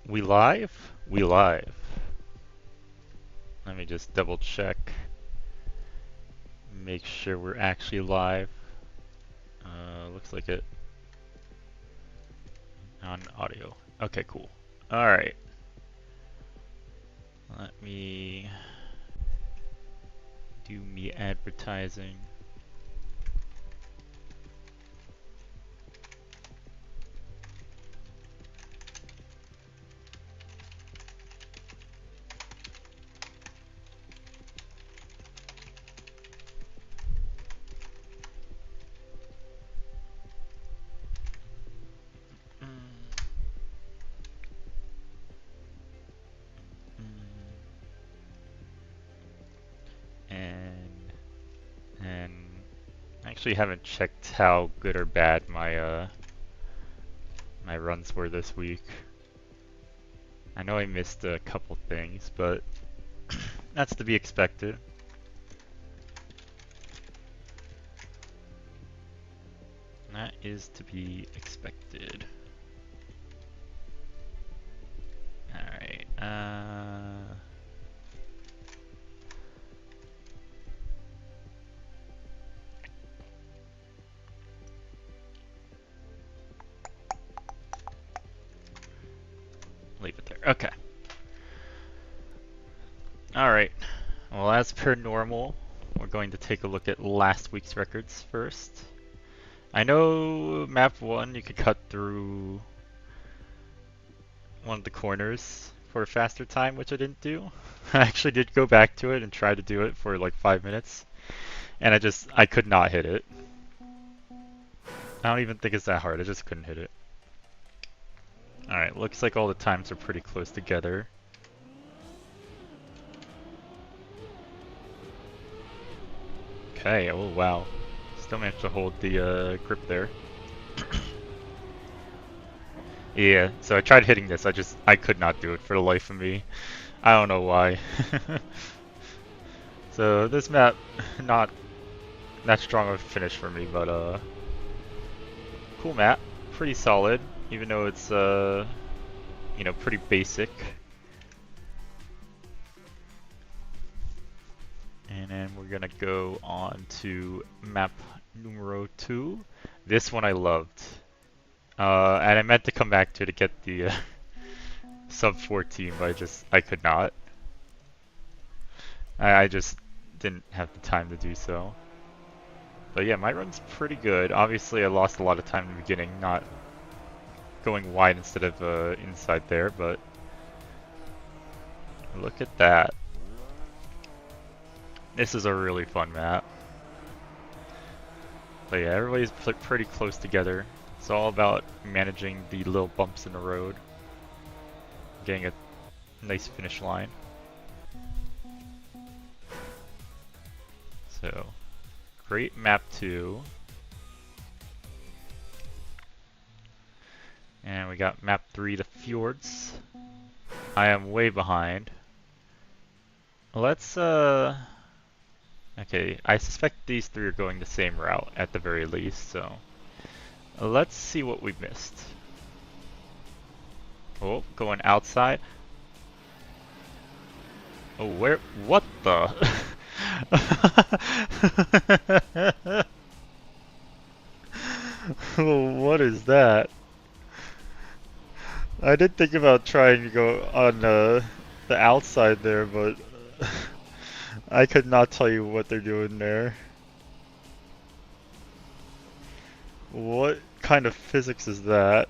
We live? We live. Let me just double check. Make sure we're actually live. Looks like it on audio. Okay, cool. Alright. Let me do me advertising. And I actually haven't checked how good or bad my runs were this week. I know I missed a couple things, but that's to be expected. That is to be expected. Alright, leave it there. Okay. Alright. Well, as per normal, we're going to take a look at last week's records first. I know map 1 you could cut through one of the corners for a faster time, which I didn't do. I actually did go back to it and try to do it for like 5 minutes, and I could not hit it. I don't even think it's that hard, I just couldn't hit it. Alright, looks like all the times are pretty close together. Okay, oh wow. Still managed to hold the grip there. Yeah, so I tried hitting this, I could not do it for the life of me. I don't know why. So this map, not that strong of a finish for me, but cool map, pretty solid, even though it's you know, pretty basic. And then we're gonna go on to map numero 2. This one I loved. And I meant to come back to get the sub 14, but I could not. I just didn't have the time to do so. But yeah, my run's pretty good. Obviously I lost a lot of time in the beginning, not going wide instead of inside there, but look at that. This is a really fun map. But yeah, everybody's pretty close together. It's all about managing the little bumps in the road, getting a nice finish line. So, great map 2. And we got map 3, the fjords. I am way behind. Let's, okay, I suspect these 3 are going the same route at the very least, so let's see what we missed. Oh, going outside. Oh, what the? What is that? I did think about trying to go on the outside there, but I could not tell you what they're doing there. What kind of physics is that?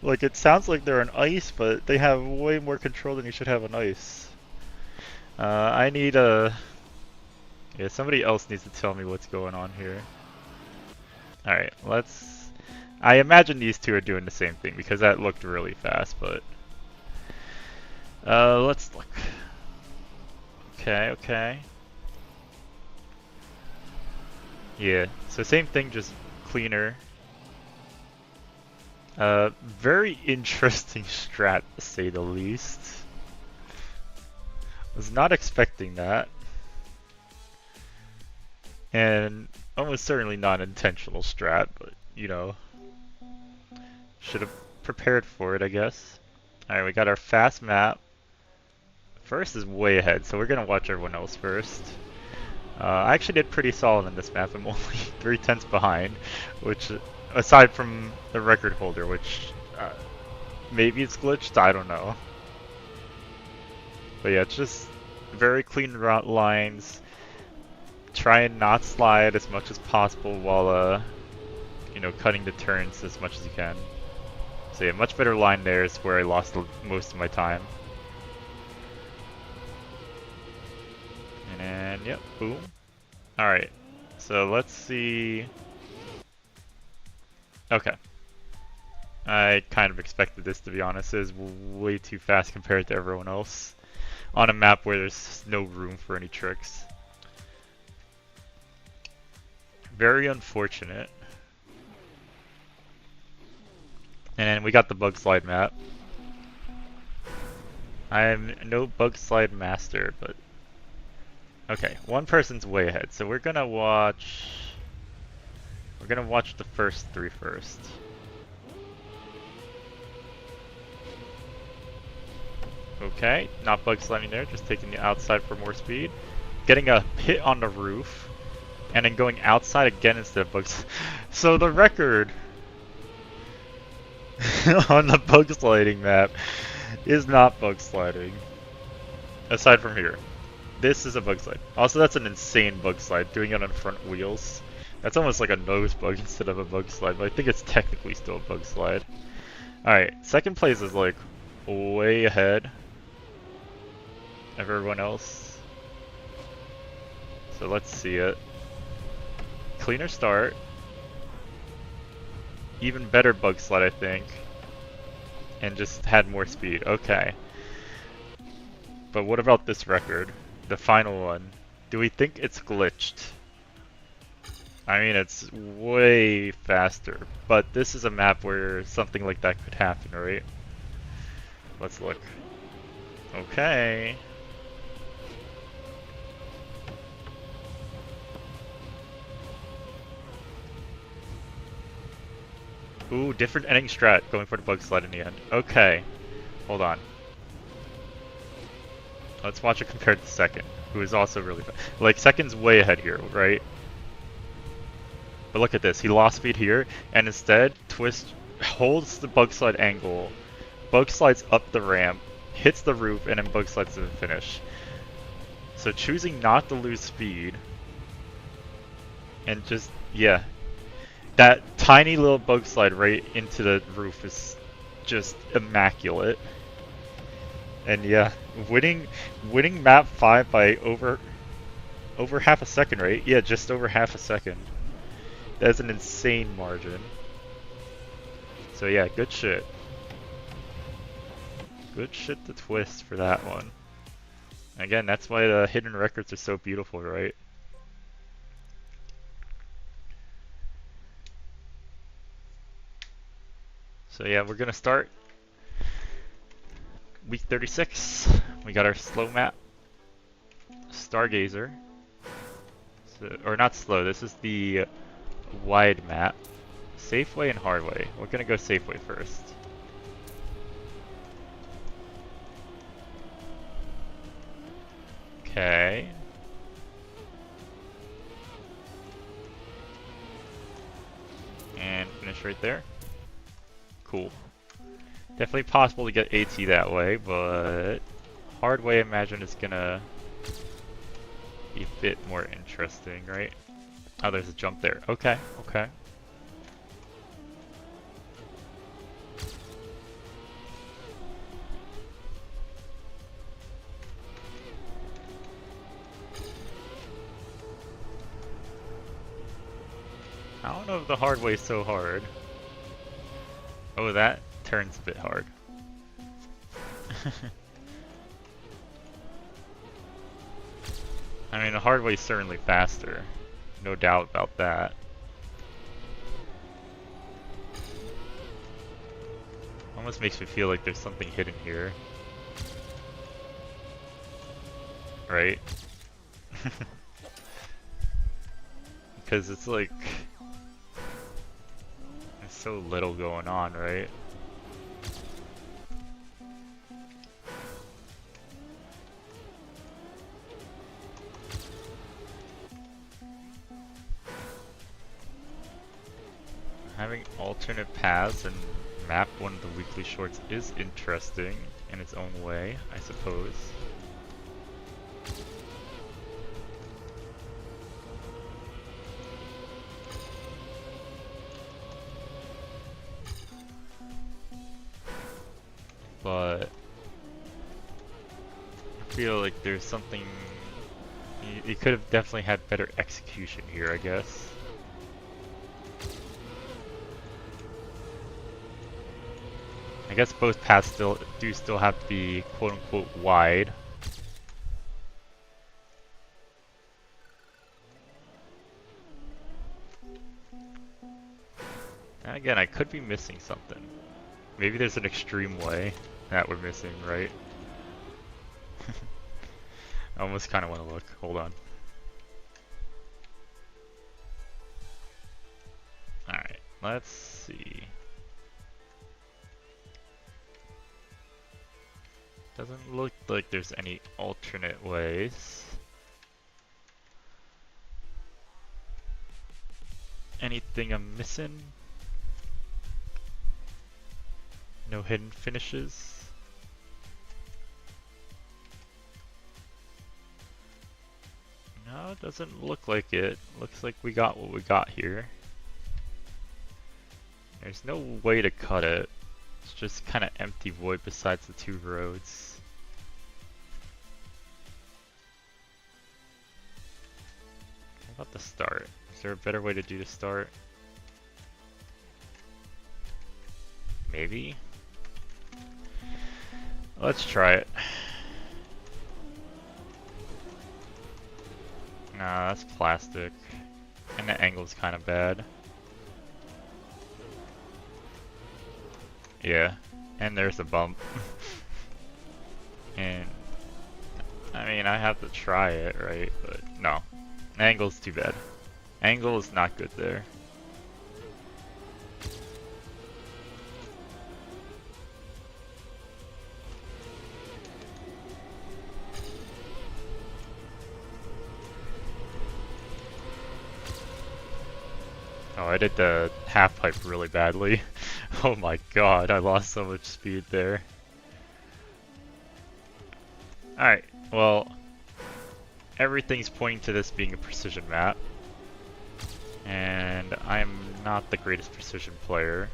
Like, it sounds like they're on ice, but they have way more control than you should have on ice. I need a... Yeah, somebody else needs to tell me what's going on here. Alright, let's... I imagine these 2 are doing the same thing, because that looked really fast, but... let's look. Okay, okay. Yeah, so same thing, just cleaner. Very interesting strat, to say the least. Was not expecting that. And almost certainly not an intentional strat, but, you know. Should have prepared for it, I guess. Alright, we got our fast map. First is way ahead, so we're gonna watch everyone else first. I actually did pretty solid in this map. I'm only 3/10 behind, which, aside from the record holder, which maybe it's glitched, I don't know. But yeah, it's just very clean route lines. Try and not slide as much as possible while, you know, cutting the turns as much as you can. So yeah, much better line there is where I lost most of my time. And yep, boom. Alright, so let's see. Okay. I kind of expected this, to be honest. It is way too fast compared to everyone else on a map where there's no room for any tricks. Very unfortunate. And we got the bug slide map. I'm no bug slide master, but okay, one person's way ahead, so we're gonna watch the first three first. Okay, not bug sliding there, just taking the outside for more speed. Getting a hit on the roof, and then going outside again instead of bugs. So the record on the bug sliding map is not bug sliding. Aside from here. This is a bug slide. Also, that's an insane bug slide, doing it on front wheels. That's almost like a nose bug instead of a bug slide, but I think it's technically still a bug slide. Alright, second place is like way ahead of everyone else. So let's see it. Cleaner start. Even better bug slide, I think. And just had more speed. Okay. But what about this record? The final one. Do we think it's glitched? I mean, it's way faster, but this is a map where something like that could happen, right? Let's look. Okay. Ooh, different ending strat, going for the bug slide in the end. Okay. Hold on. Let's watch it compared to second, who is also really fast. Like, second's way ahead here, right? But look at this, he lost speed here, and instead, Twist holds the bug slide angle, bug slides up the ramp, hits the roof, and then bug slides to the finish. So choosing not to lose speed, and just, yeah. That tiny little bug slide right into the roof is just immaculate. And yeah, winning map 5 by over half a second, right? Yeah, just over half a second. That's an insane margin. So yeah, good shit. Good shit to Twist for that one. Again, that's why the hidden records are so beautiful, right? So yeah, we're gonna start week 36. We got our slow map, Stargazer. So, or not slow, this is the wide map. Safe way and hard way. We're gonna go safe way first. Okay. And finish right there. Cool. Definitely possible to get AT that way, but hard way I imagine is gonna be a bit more interesting, right? Oh, there's a jump there. Okay, okay. I don't know if the hard way is so hard. Oh, that turns a bit hard. I mean, the hard way is certainly faster. No doubt about that. Almost makes me feel like there's something hidden here. Right? Because it's like... so little going on, right? Having alternate paths and map one of the weekly shorts is interesting in its own way, I suppose. But I feel like there's something. You could have definitely had better execution here, I guess. I guess both paths still have to be quote unquote wide. And again, I could be missing something. Maybe there's an extreme way that we're missing, right? I almost kind of want to look. Hold on. Alright, let's see. Doesn't look like there's any alternate ways. Anything I'm missing? No hidden finishes? No, it doesn't look like it. Looks like we got what we got here. There's no way to cut it. It's just kind of empty void besides the two roads. What about the start? Is there a better way to do the start? Maybe? Let's try it. Nah, that's plastic. And the angle's kind of bad. Yeah, and there's a bump. And I mean, I have to try it, right? But no, angle's too bad. Angle is not good there. Oh, I did the half pipe really badly. Oh my god, I lost so much speed there. Alright, well, everything's pointing to this being a precision map. And I'm not the greatest precision player.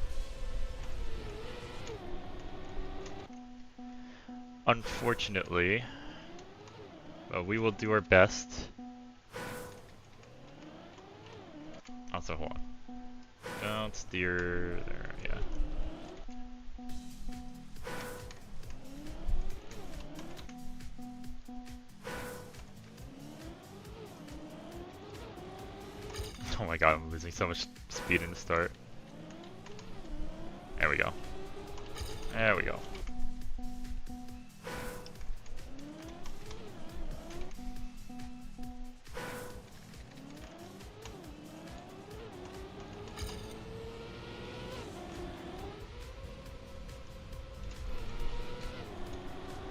Unfortunately. But we will do our best. Also, hold on. Don't steer there, yeah. Oh my god, I'm losing so much speed in the start. There we go. There we go.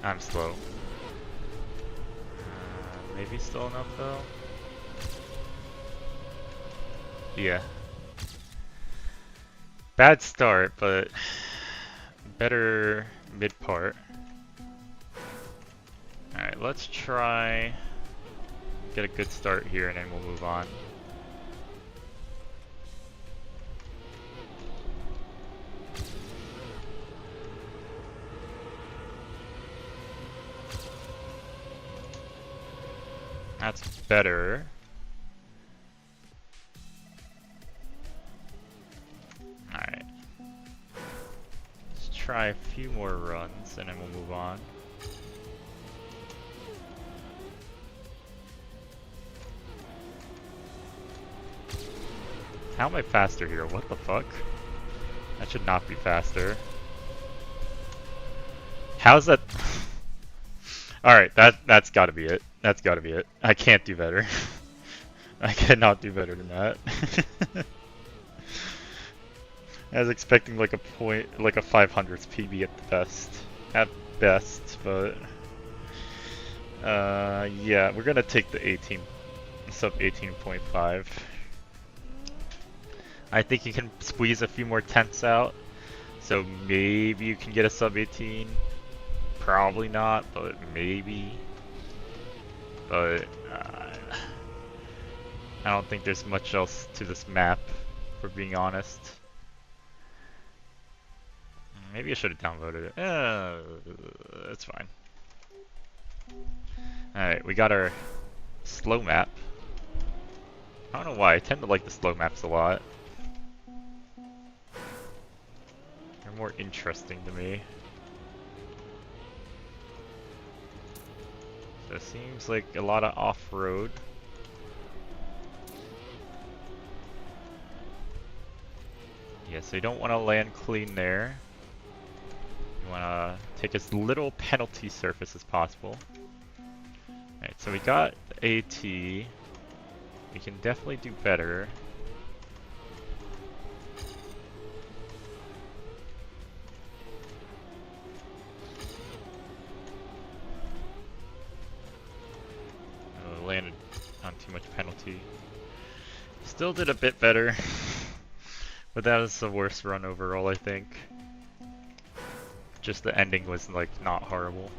I'm slow. Maybe slow enough though? Yeah. Bad start, but better mid part. Alright, let's try get a good start here and then we'll move on. That's better. Alright. Let's try a few more runs and then we'll move on. How am I faster here? What the fuck? That should not be faster. How's that? Alright, that's gotta be it. That's gotta be it. I can't do better. I cannot do better than that. I was expecting like a point, like a 500th PB at best, but yeah, we're gonna take the 18, sub 18.5. I think you can squeeze a few more tenths out, so maybe you can get a sub 18. Probably not, but maybe. But I don't think there's much else to this map, for being honest. Maybe I should have downloaded it. It's fine. Alright, we got our slow map. I don't know why, I tend to like the slow maps a lot. They're more interesting to me. So it seems like a lot of off-road. Yeah, so you don't want to land clean there. You want to take as little penalty surface as possible. Alright, so we got the AT. We can definitely do better. Oh, landed on too much penalty. Still did a bit better. But that was the worst run overall, I think. Just the ending was like not horrible.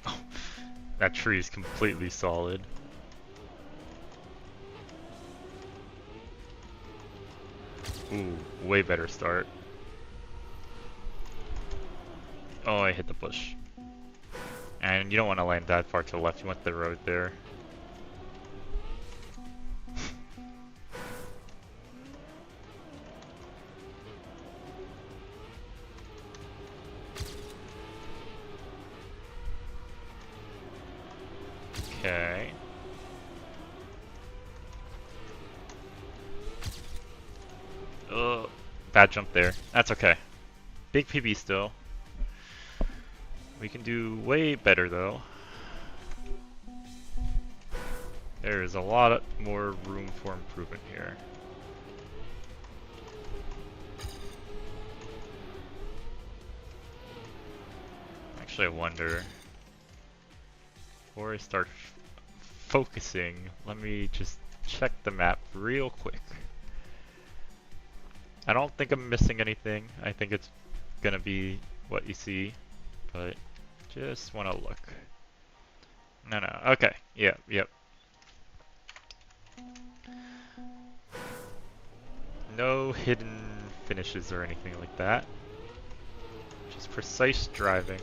Oh, that tree is completely solid. Ooh, way better start. Oh, I hit the bush. And you don't want to land that far to the left, you want the road there. Okay. Ugh, bad jump there. That's okay. Big PB still. We can do way better though. There is a lot more room for improvement here. Actually, I wonder. Before I start focusing, let me just check the map real quick. I don't think I'm missing anything. I think it's gonna be what you see, but just want to look. No, okay, yep. No hidden finishes or anything like that. Just precise driving.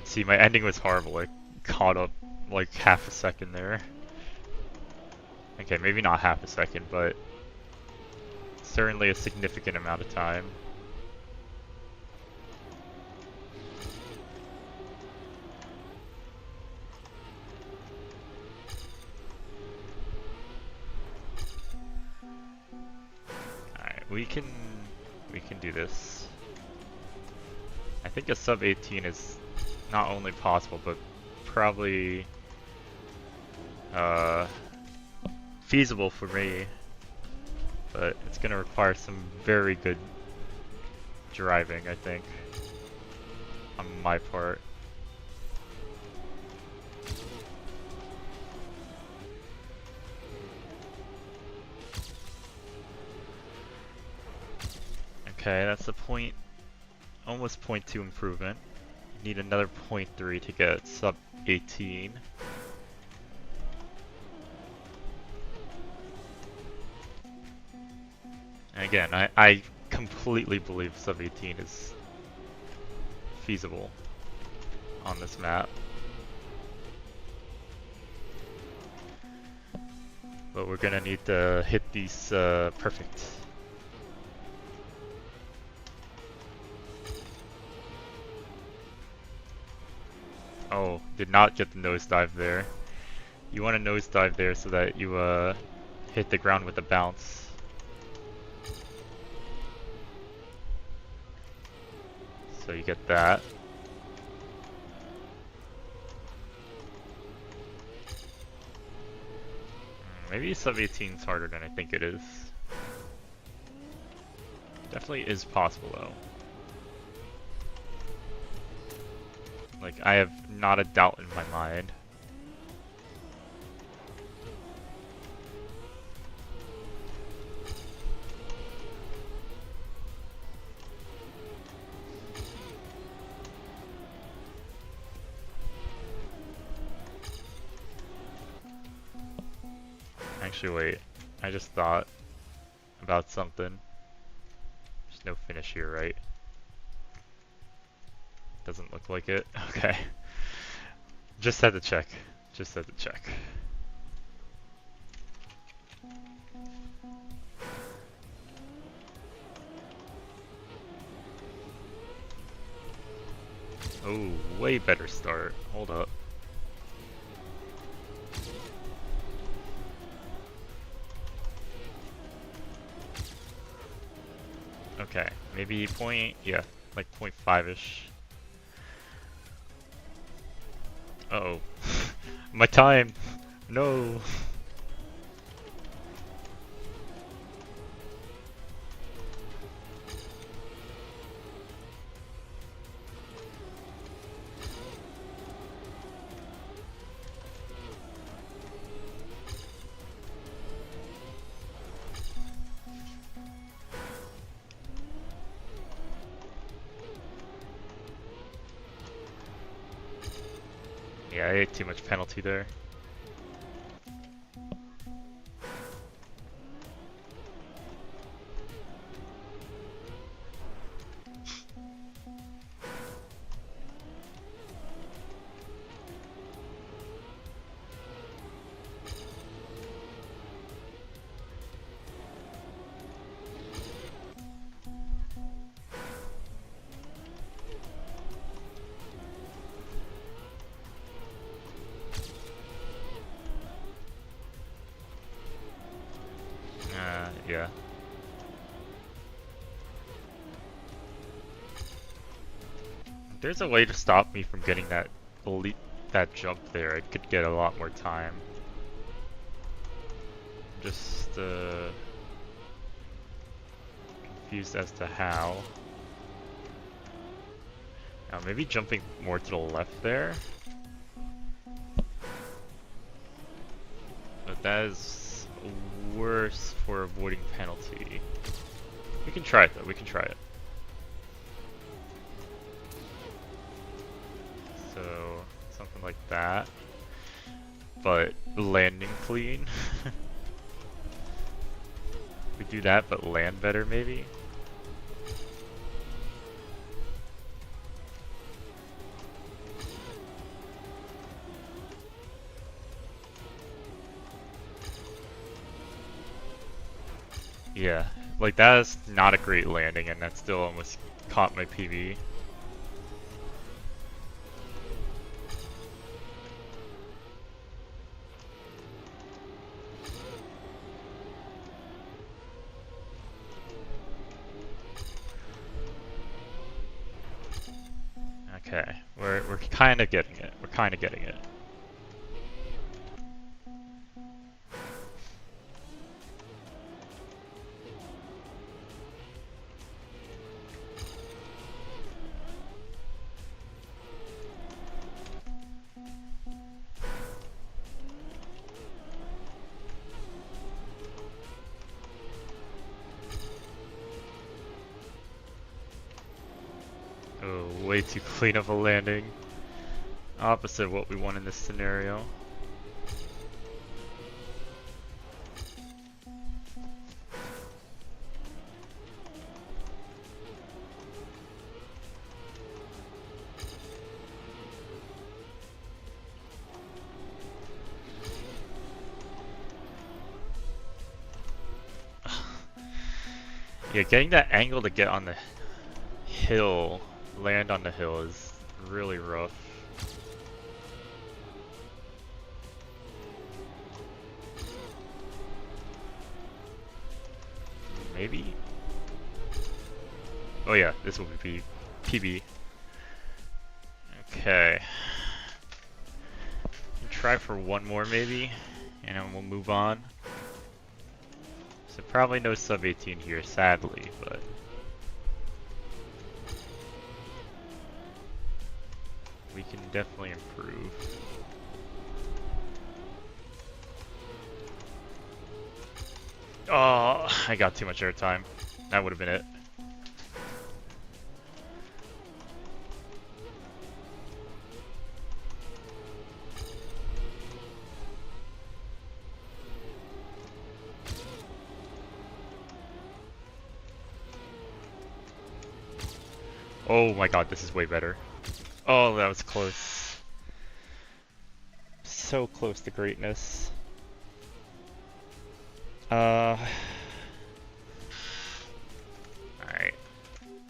See, my ending was horrible. I caught up like half a second there. Okay, maybe not half a second, but certainly a significant amount of time. Alright, we can do this. I think a sub 18 is not only possible, but probably feasible for me. But it's gonna require some very good driving, I think, on my part. Okay, that's a point, almost 0.2 improvement. Need another 0.3 to get sub 18. And again, I completely believe sub 18 is feasible on this map. But we're gonna need to hit these perfect. Oh, did not get the nosedive there. You want to nosedive there so that you hit the ground with a bounce. So you get that. Maybe sub 18 is harder than I think it is. Definitely is possible though. Like, I have not a doubt in my mind. Actually, wait. I just thought about something. There's no finish here, right? Doesn't look like it. Okay. Just had to check. Just had to check. Oh, way better start. Hold up. Okay, maybe yeah, like 0.5-ish. Uh-oh. My time! No! Yeah, I ate too much penalty there. Yeah. There's a way to stop me from getting that that jump there. I could get a lot more time. Just confused as to how. Now maybe jumping more to the left there. But that is worse for avoiding penalty. We can try it though, we can try it. So, something like that. But landing clean. We do that, but land better maybe? Yeah, like that is not a great landing and that still almost caught my PB. Okay, we're kind of getting it. We're kind of getting it. Oh, way too clean of a landing. Opposite of what we want in this scenario. Yeah, getting that angle to get on the hill, land on the hill is really rough. Maybe? Oh yeah, this will be PB. Okay. Try for one more maybe, and then we'll move on. So probably no sub 18 here, sadly, but we can definitely improve. Oh, I got too much airtime. That would have been it. Oh my god, this is way better. Oh, that was close. So close to greatness. Alright.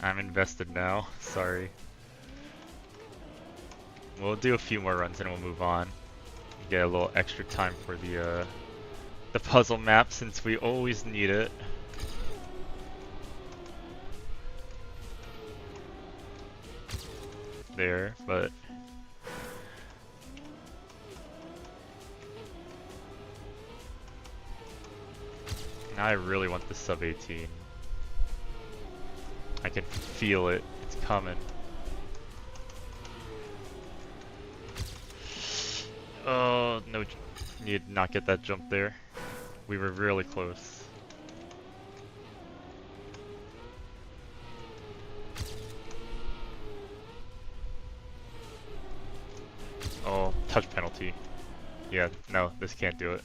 I'm invested now. Sorry. We'll do a few more runs and we'll move on. Get a little extra time for the puzzle map since we always need it. There, but now I really want the sub 18. I can feel it. It's coming. Oh, no. Need not get that jump there. We were really close. Oh, touch penalty. Yeah, no, this can't do it.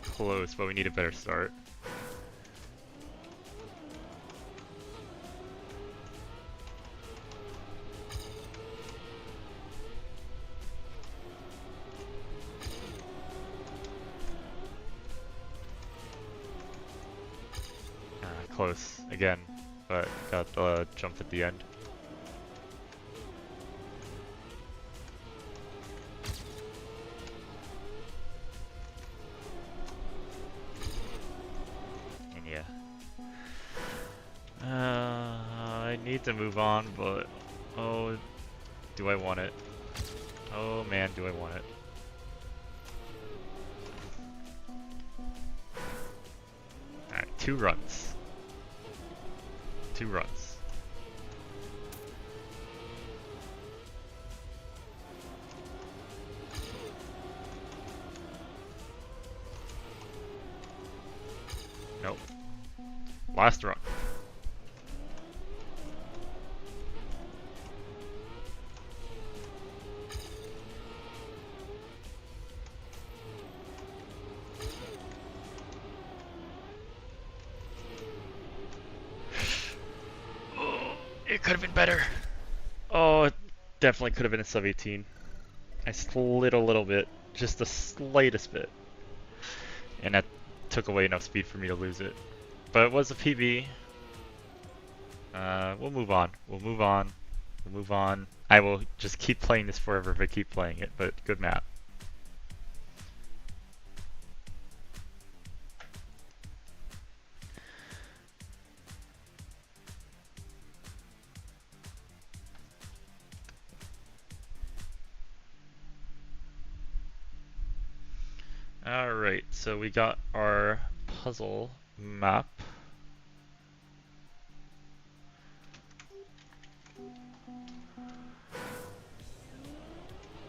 Close, but we need a better start. Close again, but got the jump at the end. And yeah. I need to move on, but oh, do I want it? Oh man, do I want it? Alright, 2 runs. 2 runs. Nope. Last run. It could have been better. Oh, it definitely could have been a sub 18. I slid a little bit, just the slightest bit. And that took away enough speed for me to lose it. But it was a PB. We'll move on. We'll move on. We'll move on. I will just keep playing this forever if I keep playing it, but good map. Alright, so we got our puzzle map.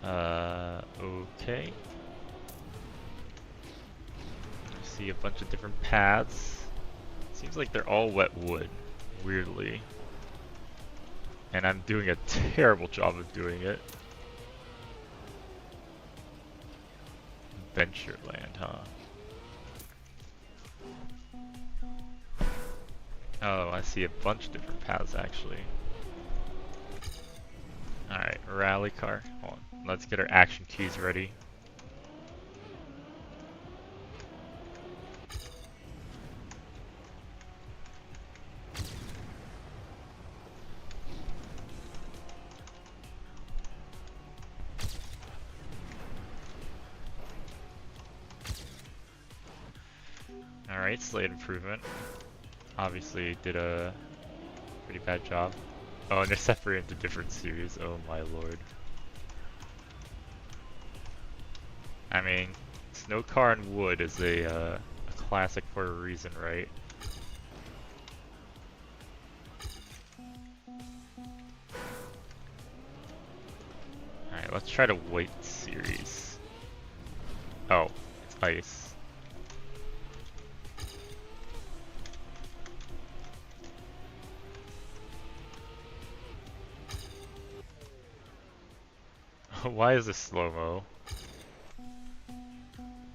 Okay. I see a bunch of different paths. Seems like they're all wet wood, weirdly. And I'm doing a terrible job of doing it. Adventureland, huh? Oh, I see a bunch of different paths actually. Alright, rally car. Hold on. Let's get our action keys ready. Alright, slight improvement. Obviously did a pretty bad job. Oh, and they're separated into different series. Oh my lord. I mean, Snow Car and Wood is a classic for a reason, right? Alright, let's try the White series. Oh, it's ice. Why is this slow-mo?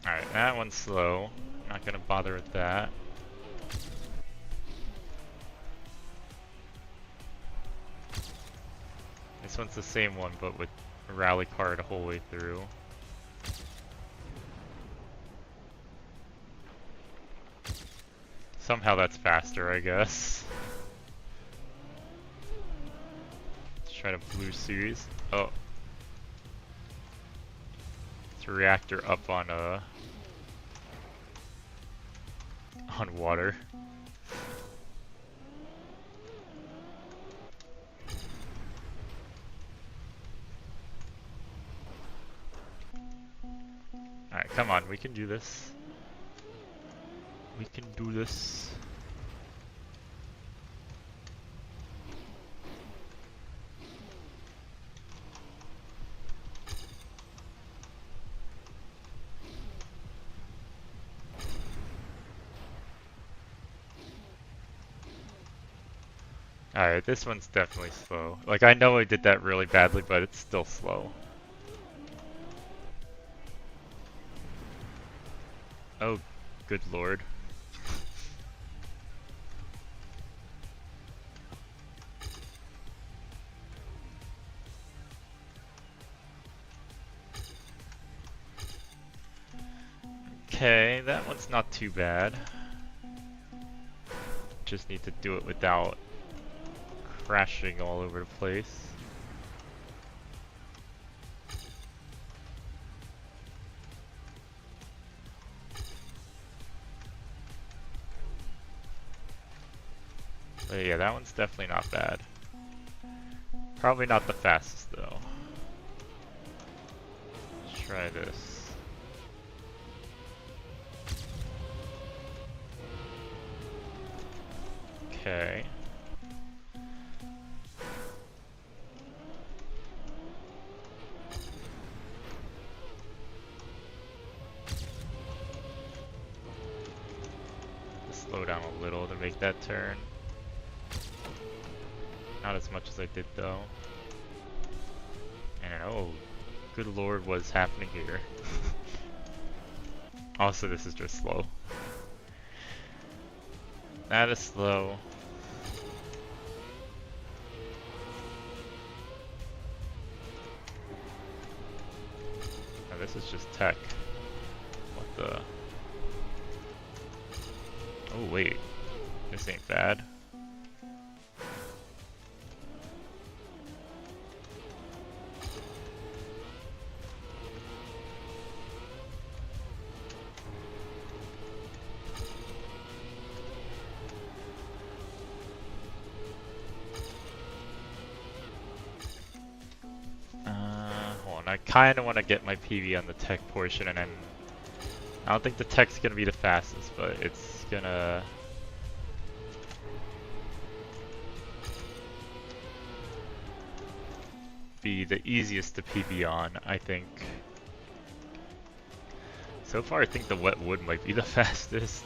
Alright, that one's slow. Not gonna bother with that. This one's the same one, but with a rally car the whole way through. Somehow that's faster, I guess. Let's try the Blue series. Oh. It's a reactor up on water. Alright, come on, we can do this. We can do this. Alright, this one's definitely slow. Like, I know I did that really badly, but it's still slow. Oh, good lord. Okay, that one's not too bad. Just need to do it without crashing all over the place. But yeah, that one's definitely not bad. Probably not the fastest though. Let's try this. Okay. Slow down a little to make that turn. Not as much as I did though. And oh, good lord, what's happening here? Also, this is just slow. That is slow. Oh, this is just tech. What the? Oh wait, this ain't bad. Hold on, I kind of want to get my PV on the tech portion, and then I don't think the tech's gonna be the fastest, but it's gonna be the easiest to PV on, I think. So far, I think the wet wood might be the fastest.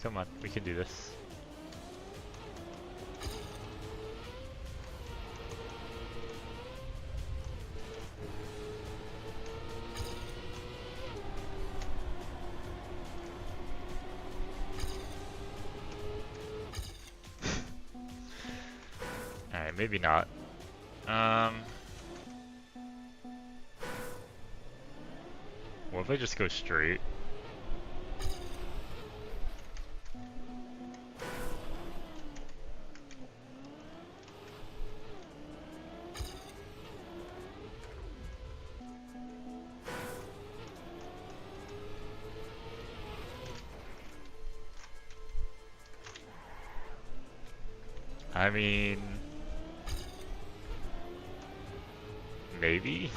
Come on, we can do this. Okay, maybe not. What if I just go straight? I mean, maybe?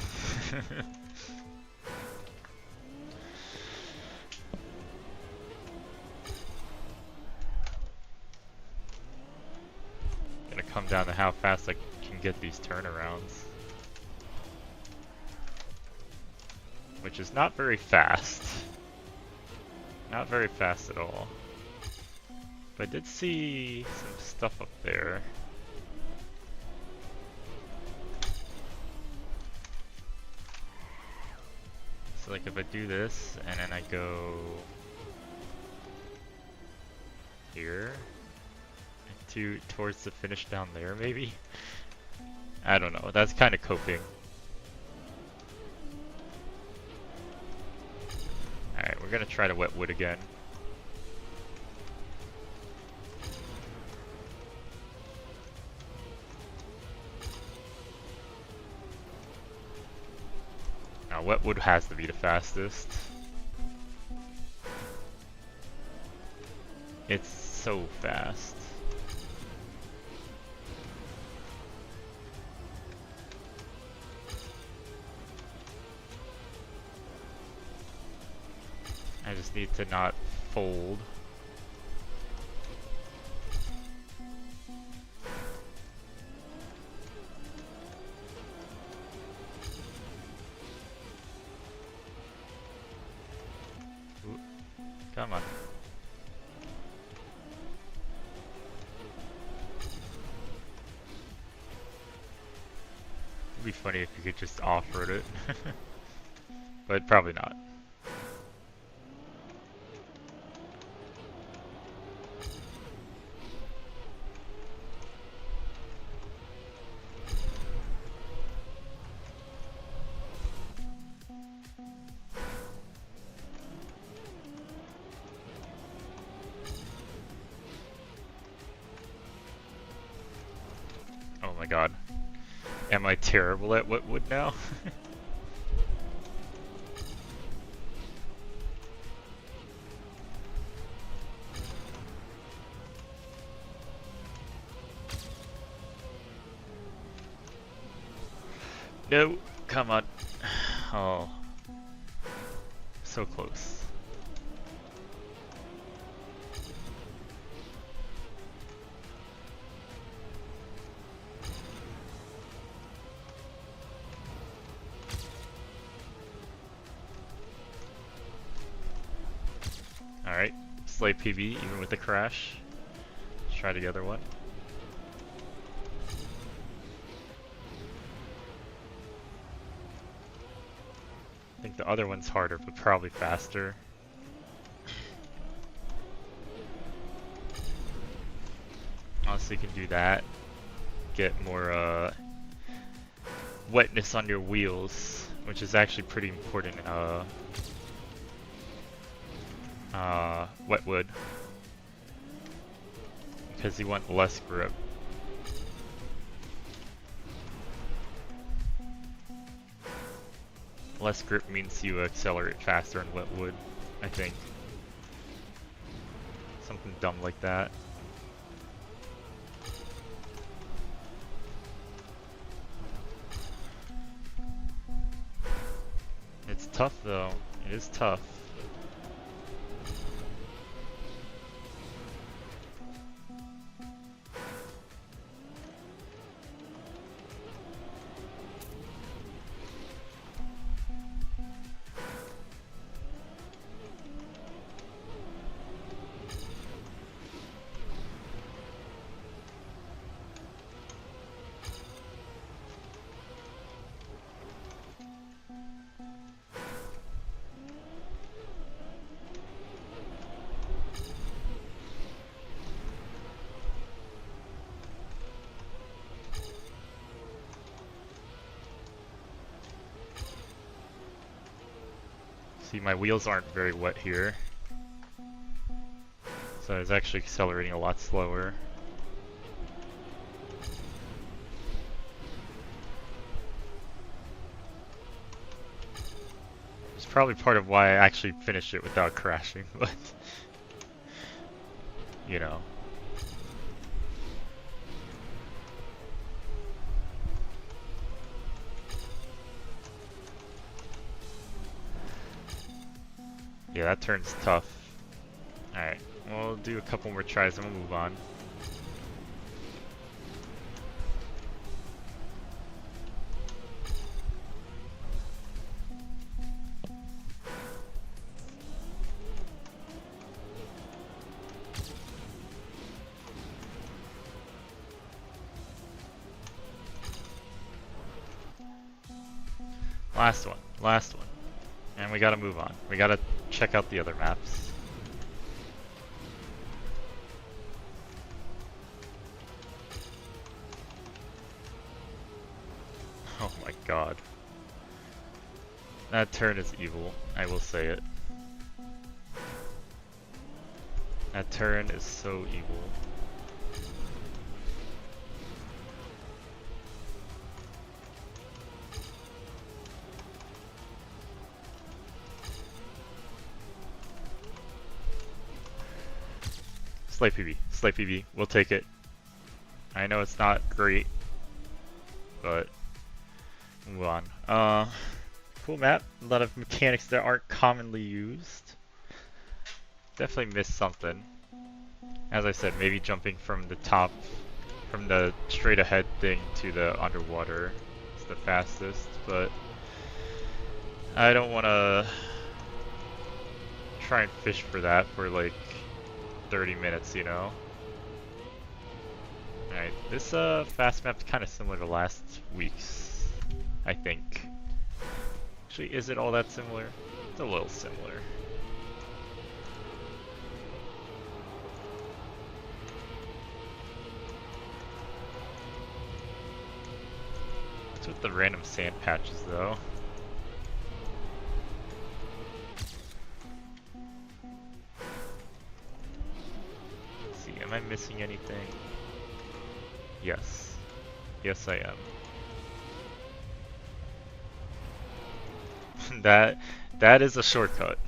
Gonna come down to how fast I can get these turnarounds. Which is not very fast. Not very fast at all. But I did see some stuff up there. So like if I do this and then I go here towards the finish down there maybe? I don't know, that's kind of coping. Alright, we're gonna try to wet wood again. Now wet wood has to be the fastest. It's so fast. I just need to not fold. Ooh, come on. It'd be funny if you could just off-road it. But probably not. Oh my god. Am I terrible at wet wood now? No, come on. Oh, so close. Alright, slight PB even with the crash. Let's try the other one. I think the other one's harder, but probably faster. Honestly, you can do that. Get more wetness on your wheels, which is actually pretty important in wet wood. Because you want less grip. Less grip means you accelerate faster in wet wood, I think. Something dumb like that. It's tough though. It is tough. See, my wheels aren't very wet here. So I was actually accelerating a lot slower. It's probably part of why I actually finished it without crashing, but you know. Yeah, that turn's tough. Alright, we'll do a couple more tries and we'll move on. Last one, last one. And we gotta move on. We gotta check out the other maps. Oh my god. That turn is evil, I will say it. That turn is so evil. Slight PB, slight PB, we'll take it. I know it's not great, but move on. Cool map, a lot of mechanics that aren't commonly used. Definitely missed something. As I said, maybe jumping from the top, from the straight ahead thing to the underwater is the fastest, but I don't want to try and fish for that for like 30 minutes, you know? Alright, this fast map's kind of similar to last week's, I think. Actually, is it all that similar? It's a little similar. What's with the random sand patches though? Let's see, am I missing anything? Yes. Yes, I am. That is a shortcut.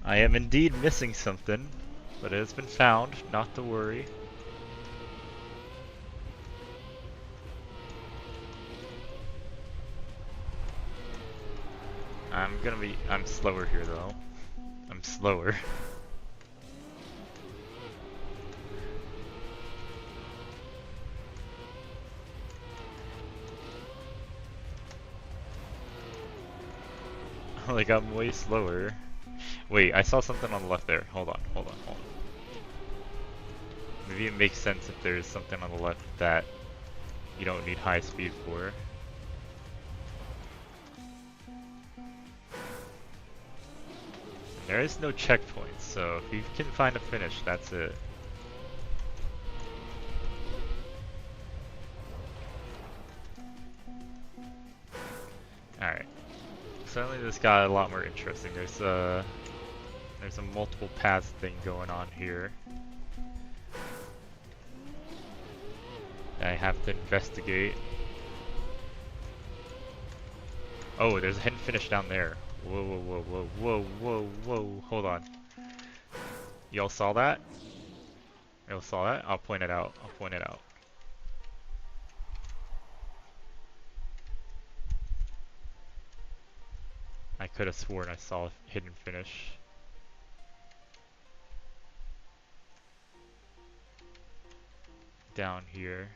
I am indeed missing something, but it has been found, not to worry. I'm slower here though. I'm slower. Like, I'm way slower. Wait, I saw something on the left there. Hold on, hold on, hold on. Maybe it makes sense if there's something on the left that you don't need high speed for. There is no checkpoint, so if you can find a finish, that's it. Alright. Suddenly this got a lot more interesting. There's a multiple paths thing going on here. I have to investigate. Oh, there's a hidden finish down there. Whoa, whoa, whoa, whoa, whoa, whoa, whoa, hold on. Y'all saw that? Y'all saw that? I'll point it out. I'll point it out. I could have sworn I saw a hidden finish. Down here.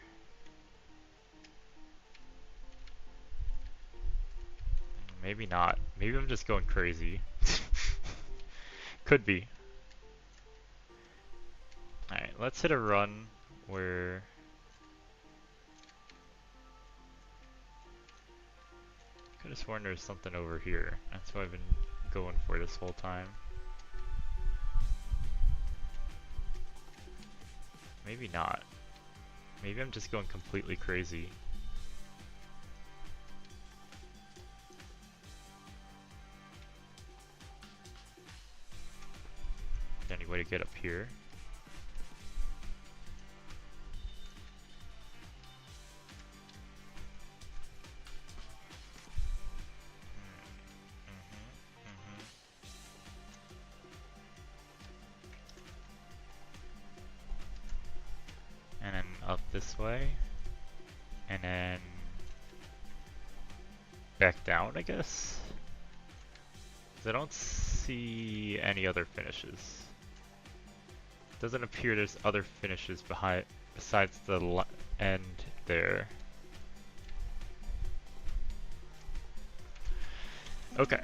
Maybe not. Maybe I'm just going crazy. Could be. Alright, let's hit a run where... Could have sworn there's something over here. That's what I've been going for this whole time. Maybe not. Maybe I'm just going completely crazy. there any way to get up here? And then up this way. And then back down, I guess? 'Cause I don't see any other finishes. Doesn't appear there's other finishes behind besides the end there. Okay,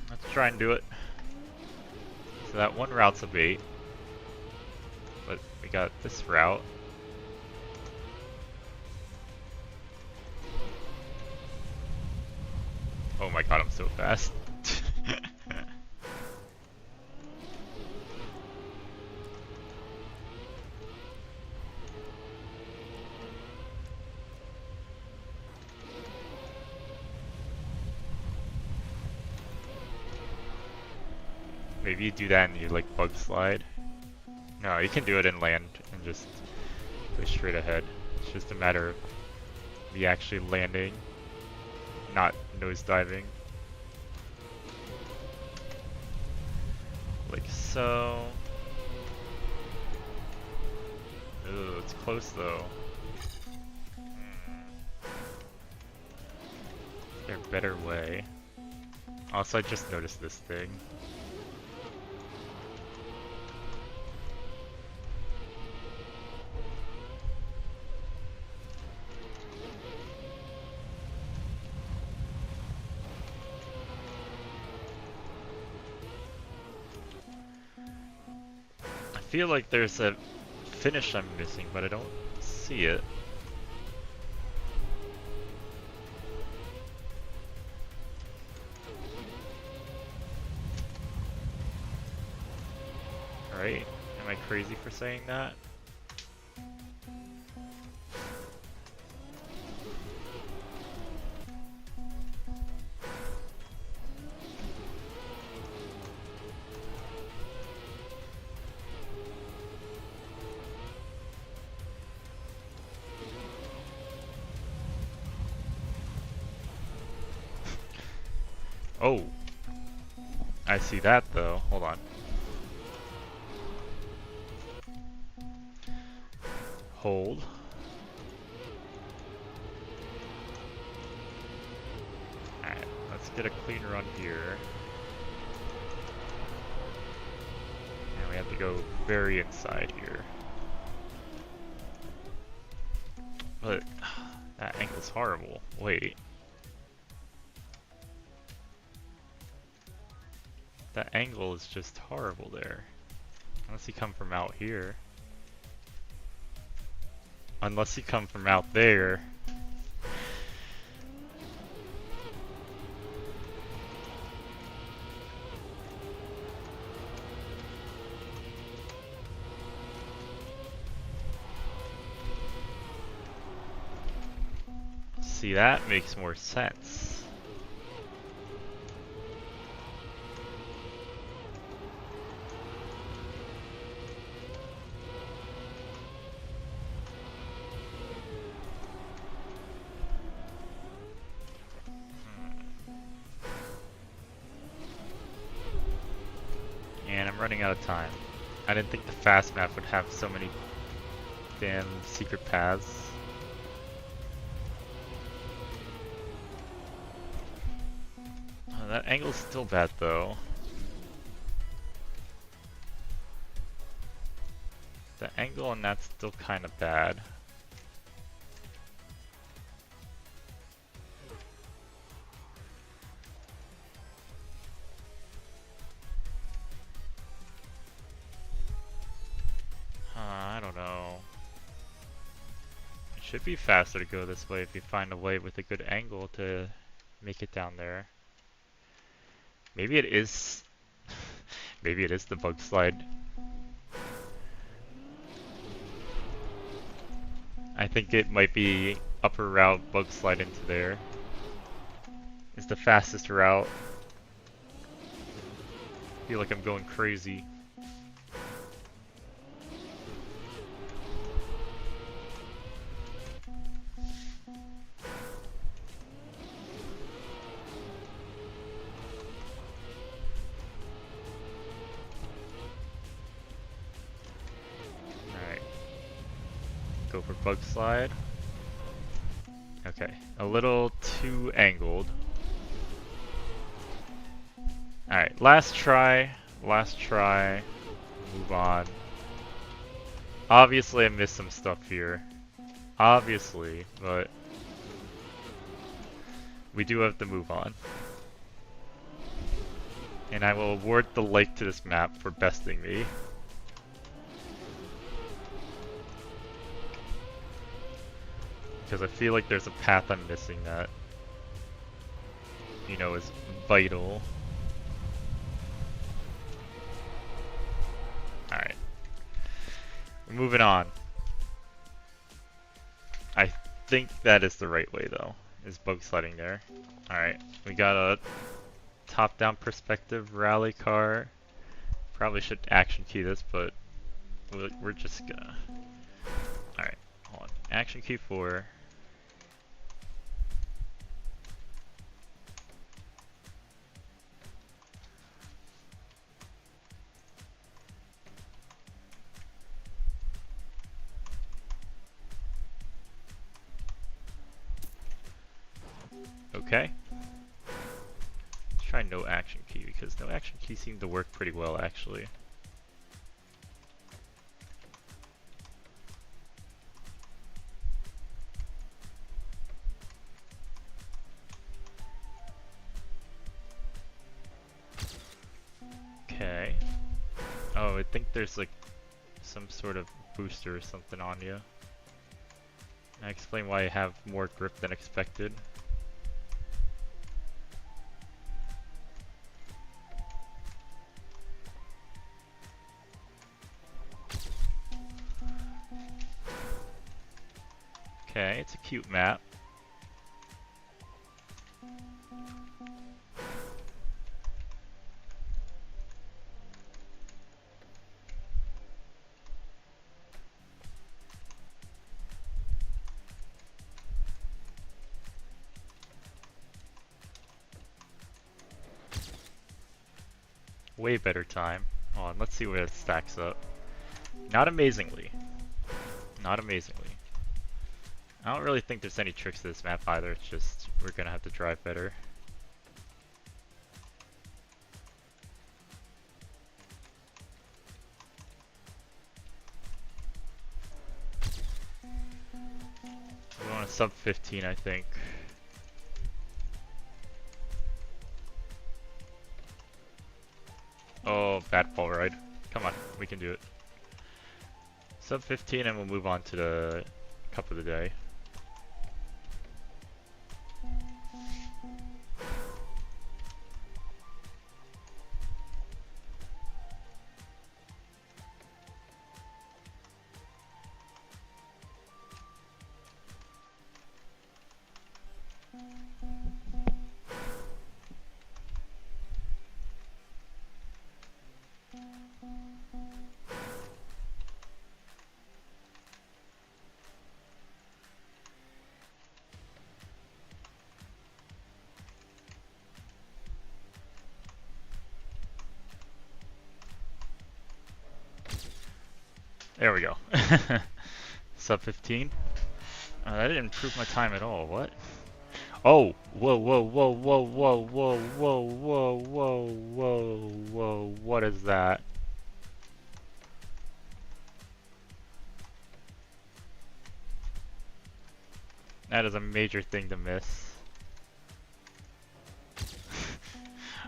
let's try and do it. So that one route's a bait, but we got this route. Oh my god, I'm so fast. Maybe you do that and you like bug slide. No, you can do it in land and just go straight ahead. It's just a matter of me actually landing, not nosediving. Like so. Ooh, it's close though. Is there a better way? Also, I just noticed this thing. I feel like there's a finish I'm missing, but I don't see it. Right? Am I crazy for saying that? Oh, I see that though. Hold on. Hold. Alright, let's get a clean run here. And we have to go very inside here. But that angle's horrible. Wait. That angle is just horrible there. Unless you come from out here. Unless you come from out there. See, that makes more sense. And I'm running out of time. I didn't think the fast map would have so many damn secret paths. Oh, that angle's still bad though. The angle on that's still kind of bad. I don't know. It should be faster to go this way if you find a way with a good angle to make it down there. Maybe it is. Maybe it is the bug slide. I think it might be upper route bug slide into there. It's the fastest route. I feel like I'm going crazy. go for bug slide. Okay, a little too angled. Alright, last try. Last try. Move on. Obviously I missed some stuff here. Obviously, but we do have to move on. And I will award the like to this map for besting me. Because I feel like there's a path I'm missing that, you know, is vital. Alright. We're moving on. I think that is the right way though, is bug sliding there. Alright, we got a top-down perspective rally car. Probably should action key this, but we're just gonna... Alright, hold on. Action key 4. Okay. Let's try no action key, because no action key seemed to work pretty well actually. Okay. Oh, I think there's like some sort of booster or something on you. I explain why I have more grip than expected. Okay, it's a cute map. Way better time. Hold on, let's see where it stacks up. Not amazingly. Not amazingly. I don't really think there's any tricks to this map either, it's just we're gonna have to drive better. We want a sub 15, I think. Oh, bad ball ride. Come on, we can do it. Sub 15 and we'll move on to the cup of the day. There we go. Sub 15. That didn't improve my time at all. What? Oh! Whoa, whoa, whoa, whoa, whoa, whoa, whoa, whoa, whoa, whoa, whoa. What is that? That is a major thing to miss.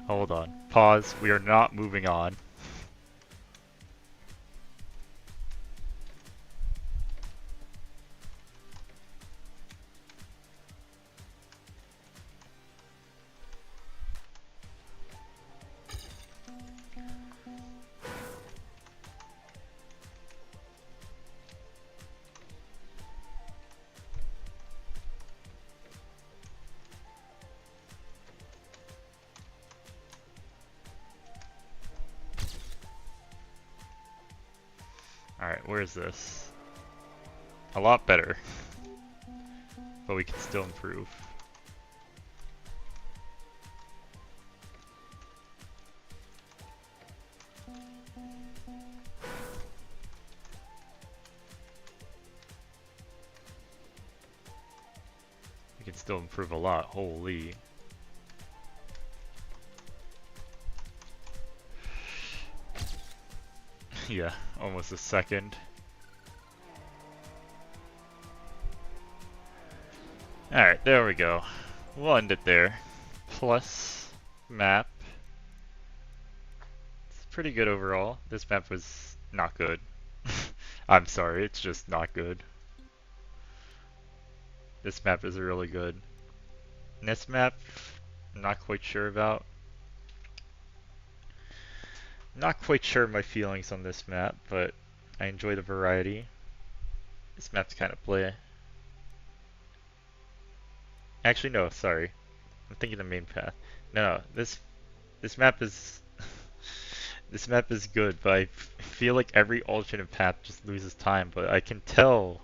Hold on. Pause. We are not moving on. Alright, where is this? A lot better. But we can still improve. still improve a lot. Holy. Yeah, almost a second. Alright, there we go. We'll end it there. Plus map. It's pretty good overall. This map was not good. I'm sorry, it's just not good. This map is really good. This map, I'm not quite sure about. Not quite sure my feelings on this map, but I enjoy the variety. This map's kind of play. Actually, no, sorry. I'm thinking the main path. No, this map is this map is good, but I feel like every alternate path just loses time. But I can tell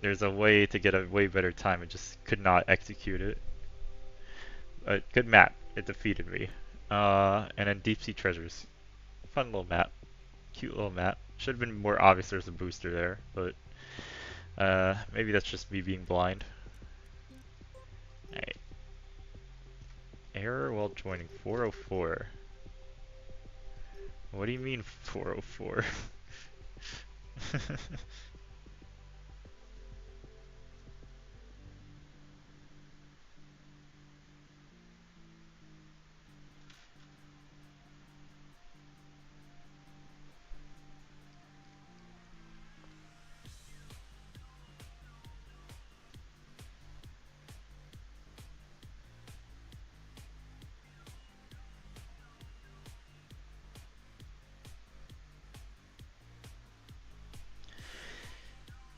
there's a way to get a way better time. I just could not execute it. Good map. It defeated me. And then Deep Sea Treasures. Fun little map. Cute little map. Should have been more obvious there's a booster there, but maybe that's just me being blind. Alright. Error while joining 404. What do you mean 404?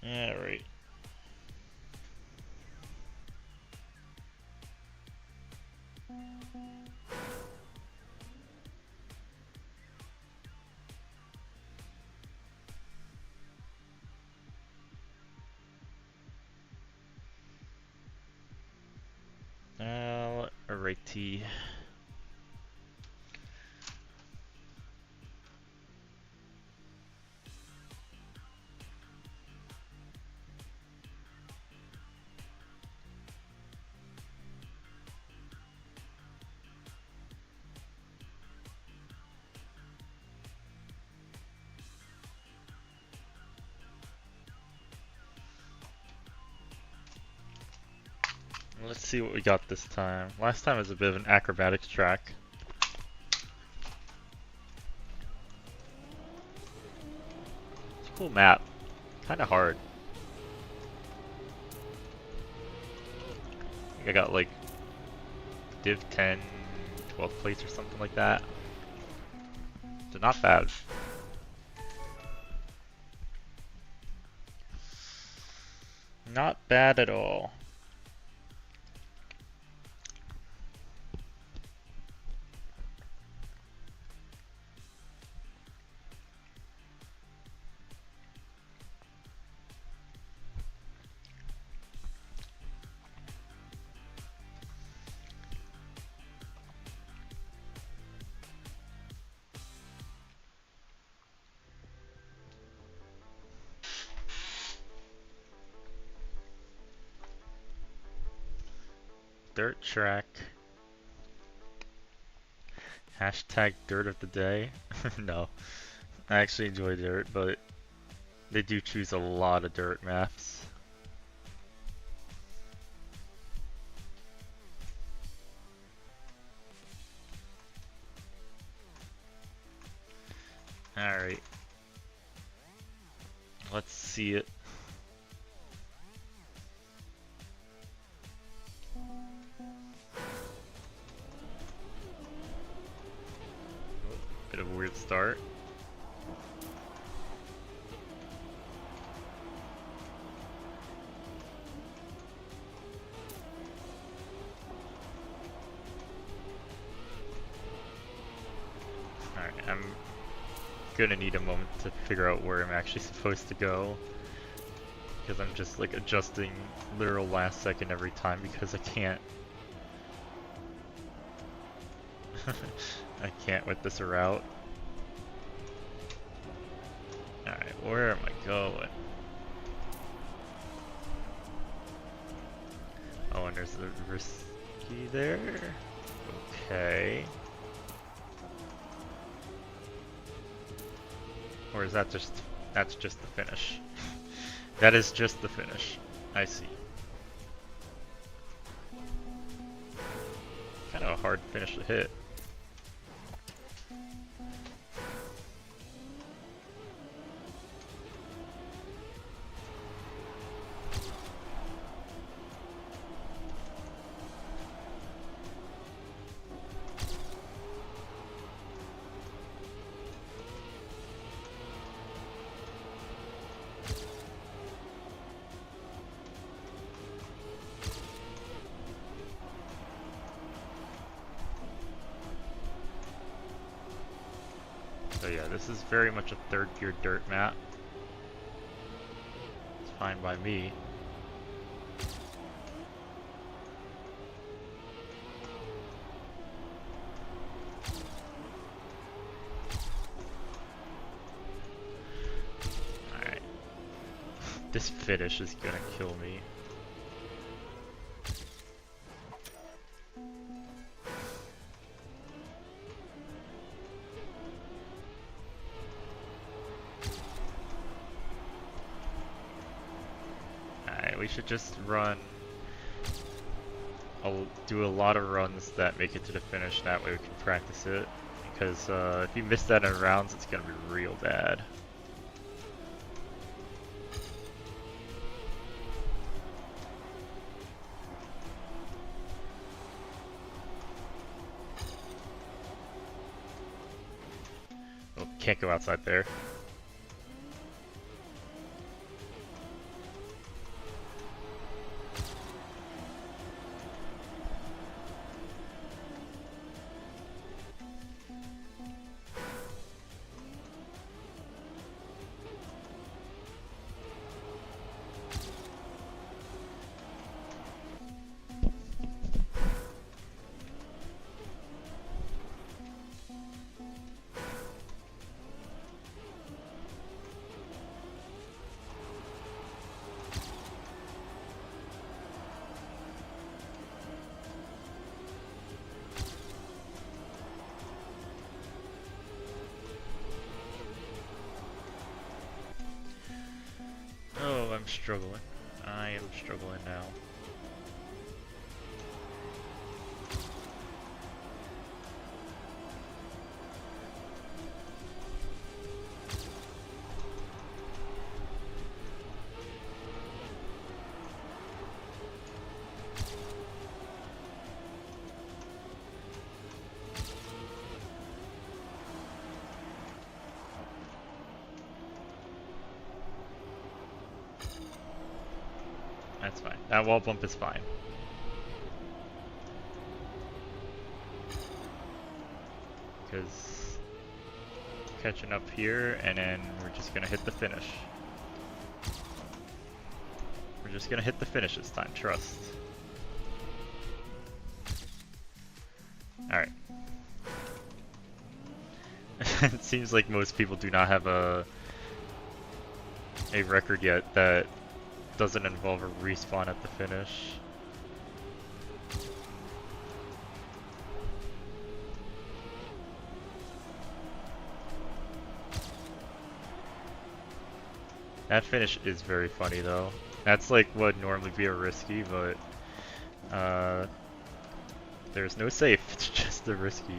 Alright. Alrighty. Let's see what we got this time. Last time was a bit of an acrobatics track. It's a cool map. Kinda hard. I think I got like Div 10, 12th place or something like that. So not bad. Not bad at all. Dirt track. Hashtag dirt of the day. No, I actually enjoy dirt, but they do choose a lot of dirt maps. Alright. Let's see it. Bit of a weird start. Alright, I'm gonna need a moment to figure out where I'm actually supposed to go. Because I'm just like adjusting literal last second every time because I can't. I can't with this route. Alright, where am I going? Oh, and there's a risky there. Okay. Or is that just... that's just the finish? That is just the finish. I see. Kind of a hard finish to hit. So yeah, this is very much a third gear dirt map. It's fine by me. Alright. This finish is gonna kill me. We should just run, do a lot of runs that make it to the finish, that way we can practice it. Because if you miss that in rounds, it's going to be real bad. Oh, can't go outside there. Oh, I'm struggling. I am struggling now. That's fine. That wall bump is fine. Because catching up here, and then we're just gonna hit the finish. We're just gonna hit the finish this time, trust. Alright. It seems like most people do not have a record yet that doesn't involve a respawn at the finish. That finish is very funny though. That's like what would normally be a risky, but there's no safe, it's just a risky.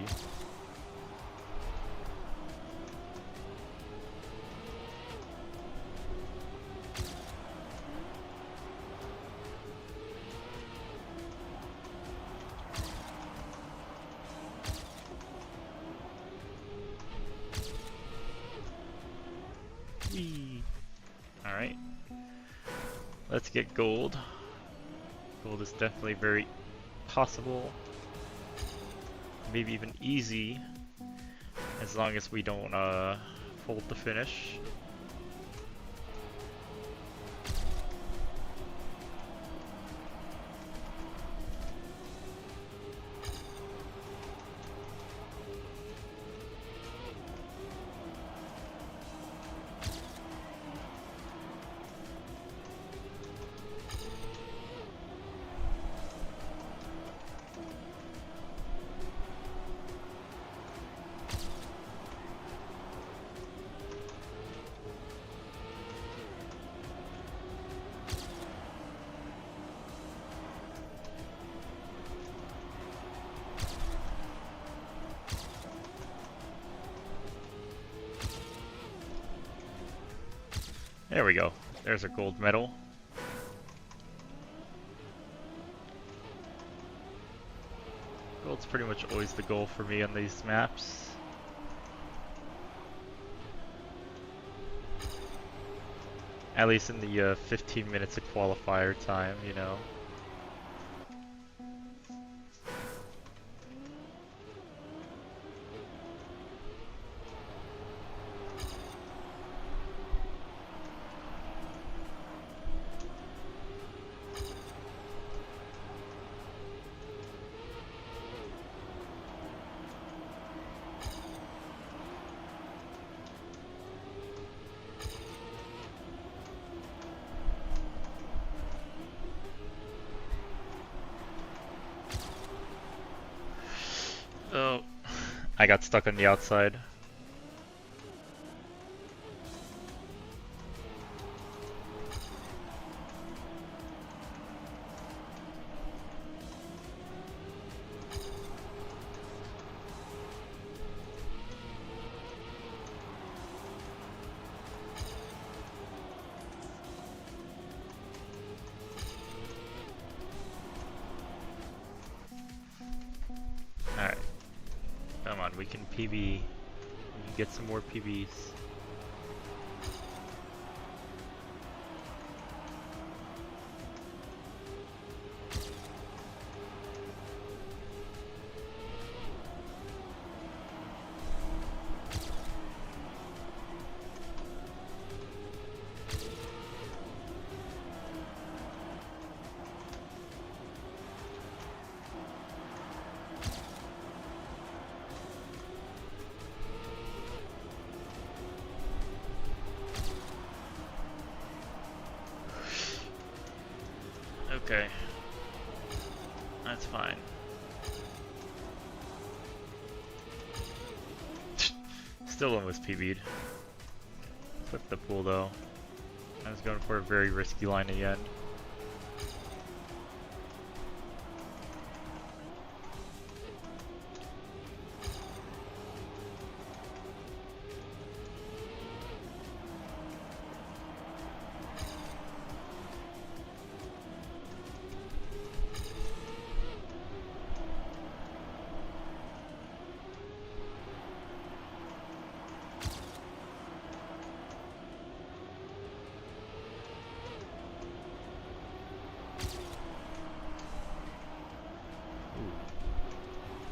Alright. Let's get gold. Gold is definitely very possible. Maybe even easy. As long as we don't fold the finish. There we go. There's a gold medal. Gold's pretty much always the goal for me on these maps. At least in the 15 minutes of qualifier time, you know. Oh, I got stuck on the outside. Alright. Come on, we can PB. We can get some more PBs. Okay. That's fine. Still almost PB'd. Flip the pool though. I was going for a very risky line at the end.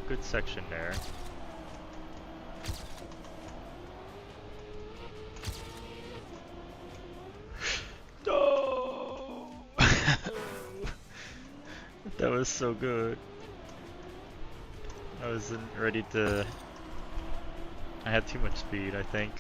Good section there. No! That was so good. I wasn't ready to... I had too much speed, I think.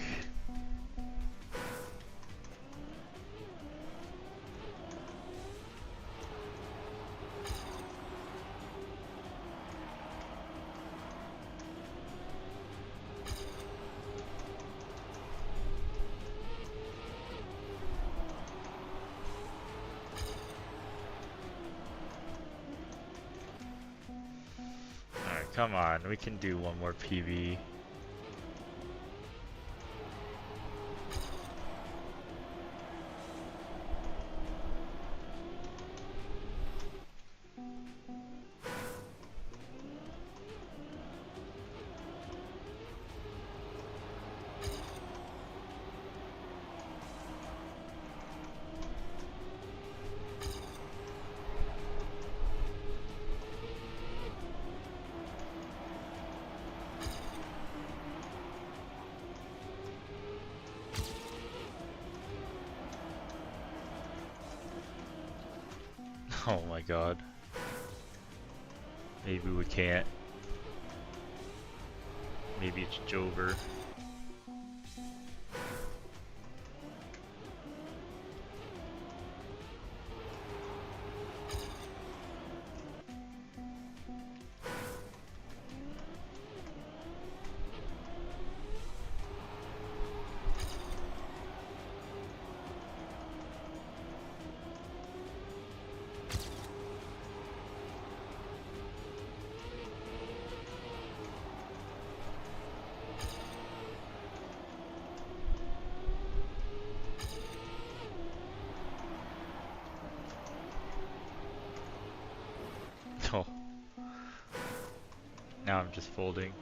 Come on, we can do one more PB. Oh my god. Maybe we can't. Maybe it's Jover. Now I'm just folding.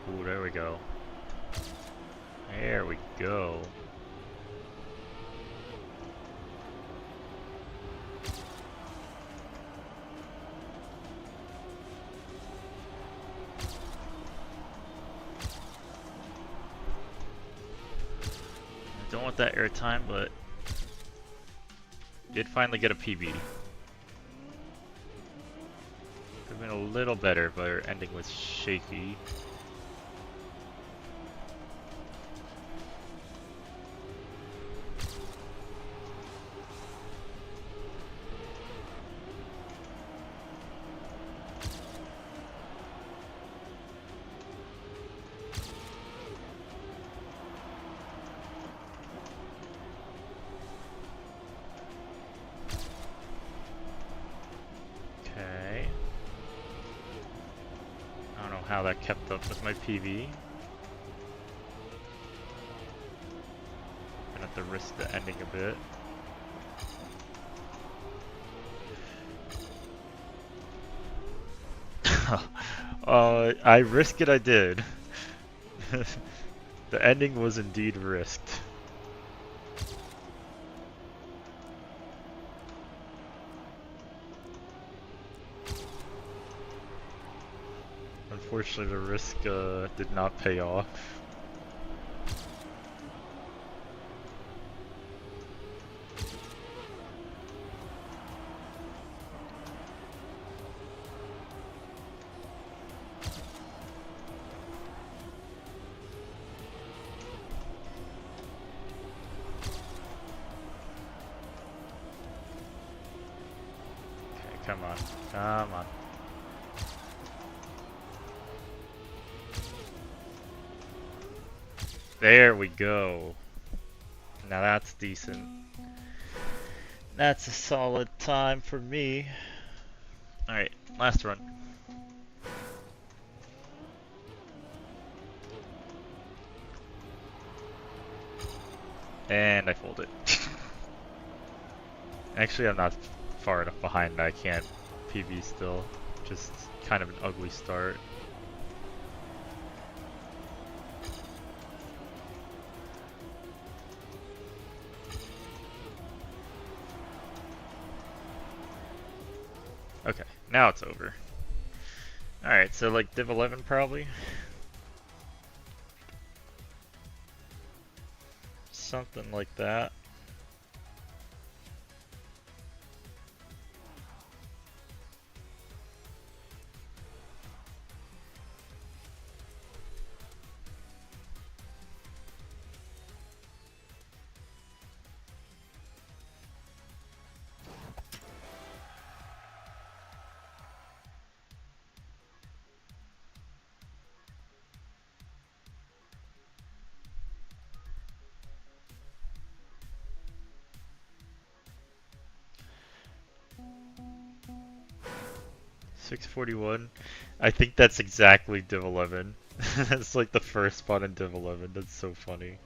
Ooh, there we go. There we go. I don't want that airtime, but did finally get a PB. Could have been a little better, but our ending was shaky. Okay. I don't know how that kept up with my PV. Gonna have to risk the ending a bit. I risk it, I did. The ending was indeed risked. Unfortunately, the risk did not pay off. Okay, come on. Come on. There we go. Now that's decent. That's a solid time for me. Alright, last run. And I fold it. Actually, I'm not far enough behind. I can't PB still. Just kind of an ugly start. Okay, now it's over. Alright, so like Div 11 probably? Something like that. $641. I think that's exactly Div 11. That's like the first spot in Div 11. That's so funny.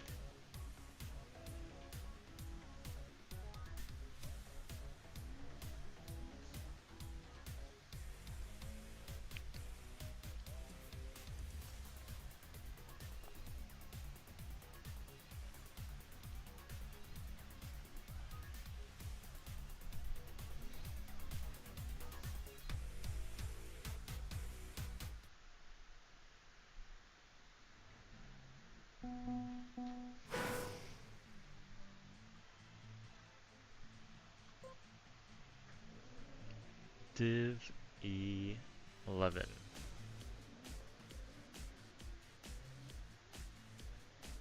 Div E11.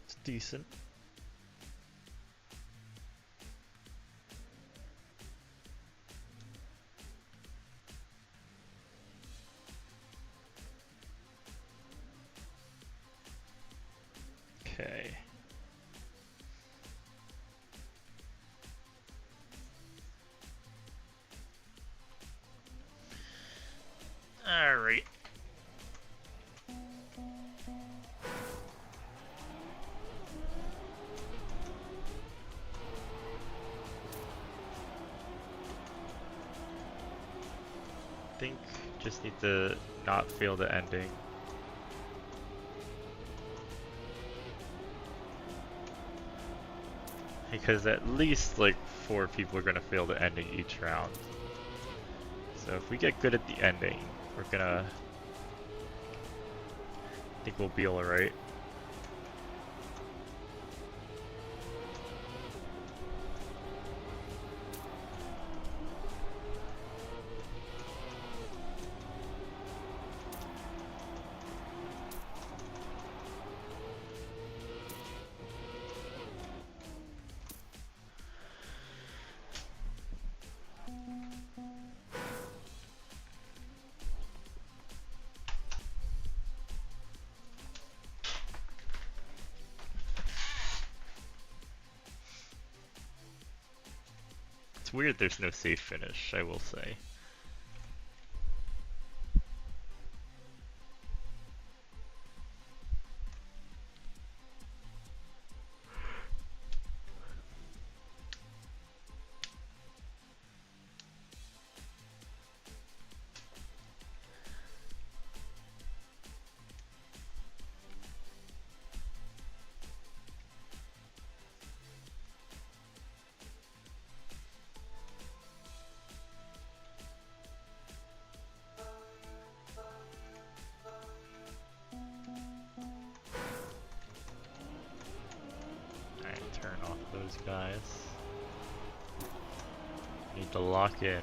It's decent. Okay. Alright. I think just need to not fail the ending. Because at least like 4 people are gonna fail the ending each round. So if we get good at the ending, we're gonna... I think we'll be alright. It's weird there's no safe finish, I will say. Turn off those guys. Need to lock in.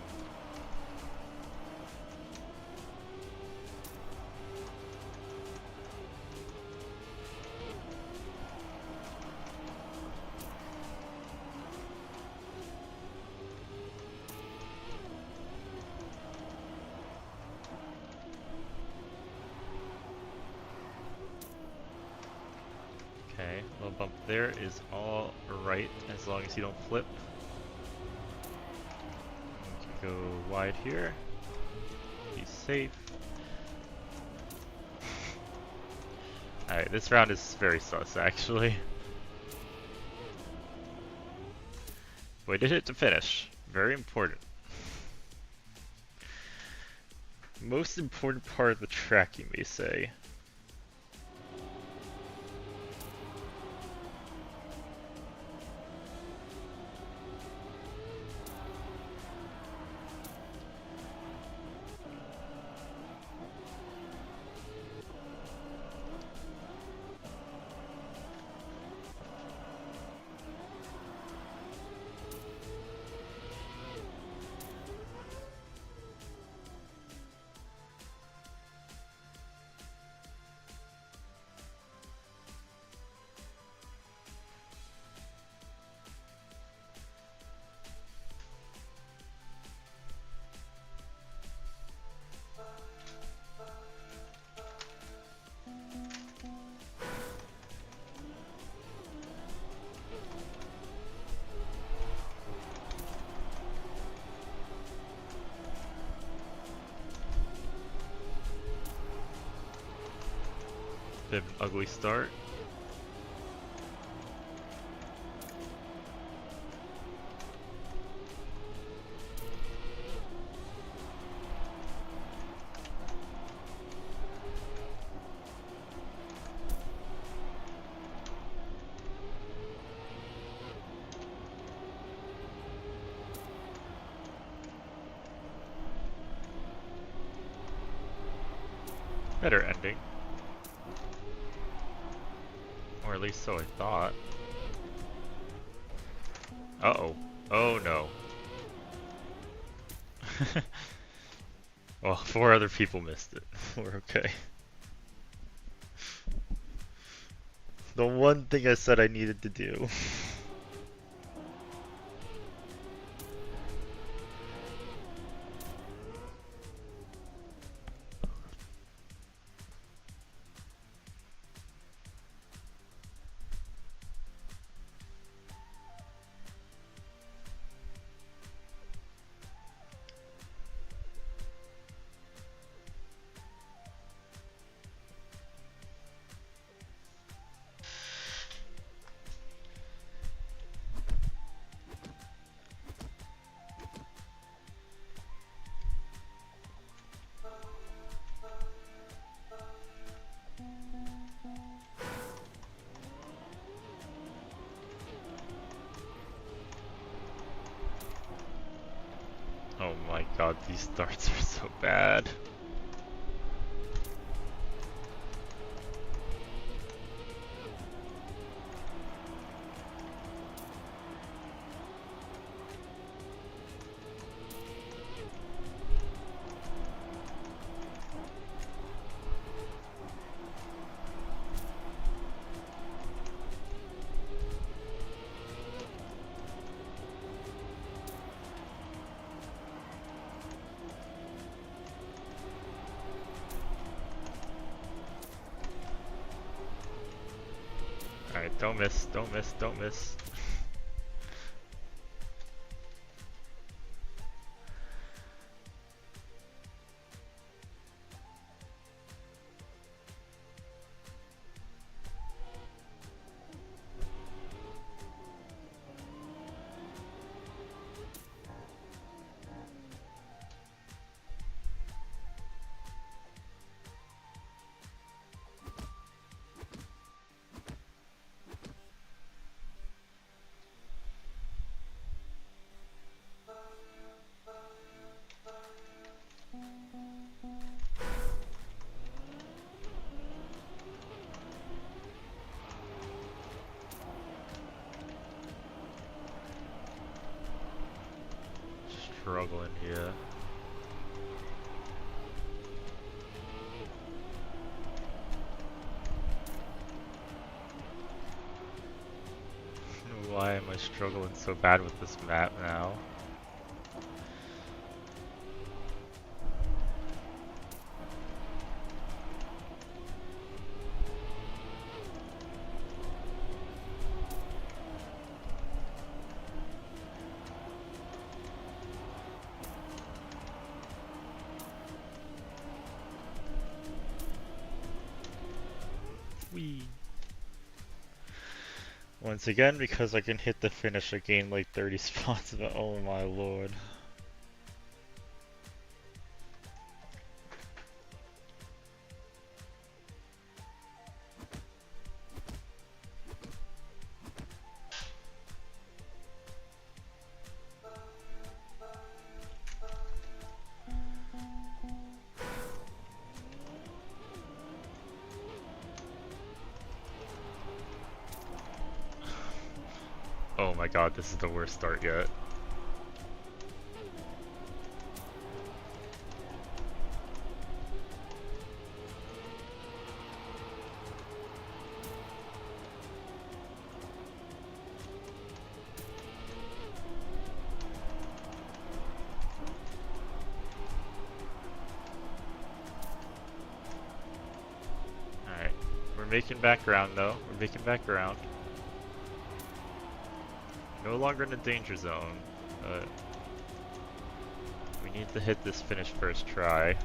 Okay, little bump there is all right as long as you don't flip. You can go wide here. Be safe. Alright, this round is very sus actually. We did it to finish. Very important. Most important part of the track, you may say. Bit of an ugly start. Better ending. Or at least so I thought. Uh-oh. Oh no. Well, 4 other people missed it. We're okay. The one thing I said I needed to do. Oh my god, these starts are so bad. Alright, don't miss, don't miss, don't miss. Struggling here. Why am I struggling so bad with this map now? Whee! Once again, because I can hit the finish, I gain like 30 spots, but oh my lord. Oh my god, this is the worst start yet. Alright, we're making back ground though. We're making back ground. No longer in the danger zone, but we need to hit this finish first try.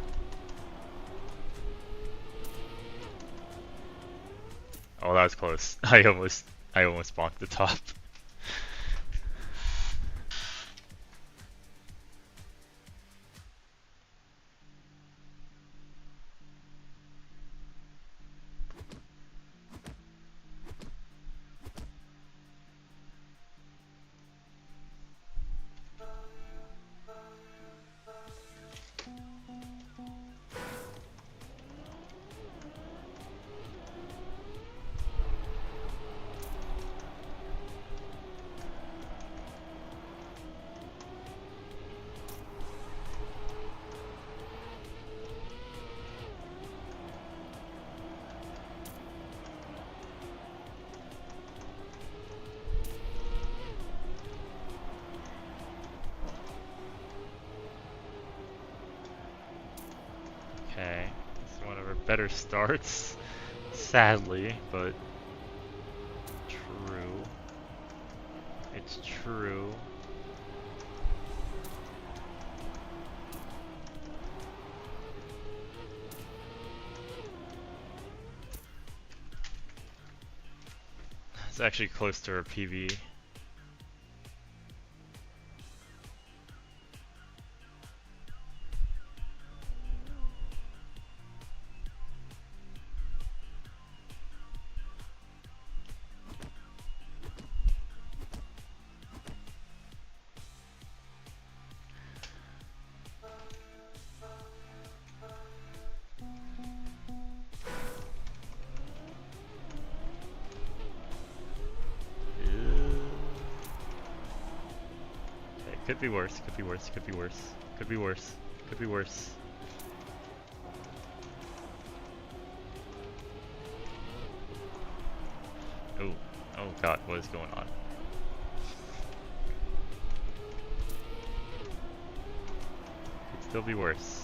Oh, that was close. I almost bonked the top. Okay, this is one of our better starts, sadly, but true. It's true. It's actually close to our PB. Could be worse, could be worse, could be worse, could be worse, could be worse. Oh, oh god, what is going on? Could still be worse.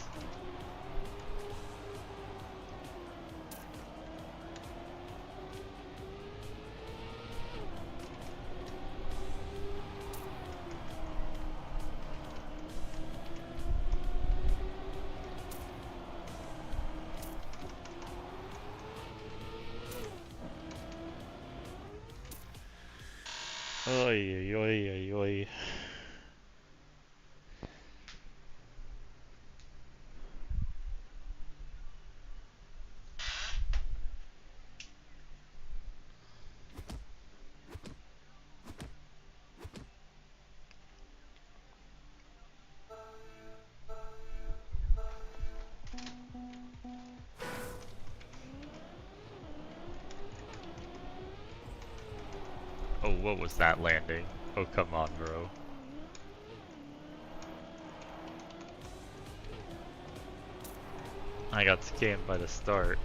Oi, oi, oi, oi. Oh, what was that landing? Oh, come on, bro. I got scammed by the start.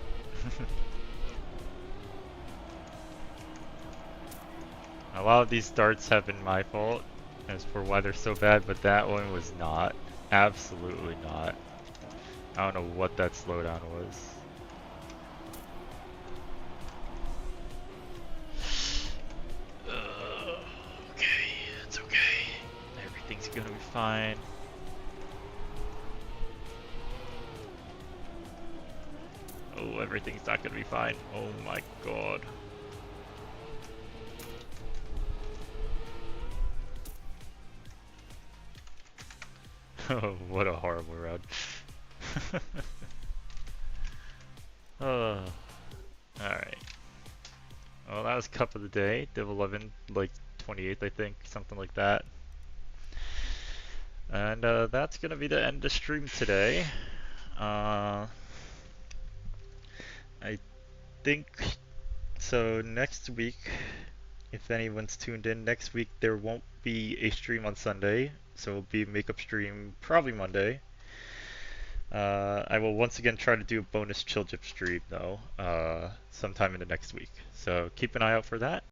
A lot of these starts have been my fault as for why they're so bad, but that one was not. Absolutely not. I don't know what that slowdown was. Okay, it's okay. Everything's gonna be fine. Oh, everything's not gonna be fine. Oh my god. Oh, what a horrible round. Alright. Well, that was Cup of the Day. Div 11, like 28th, I think, something like that. And that's gonna be the end of stream today. I think so. Next week, if anyone's tuned in, next week there won't be a stream on Sunday, so it'll be a makeup stream probably Monday. I will once again try to do a bonus chill chip stream though, sometime in the next week. So keep an eye out for that.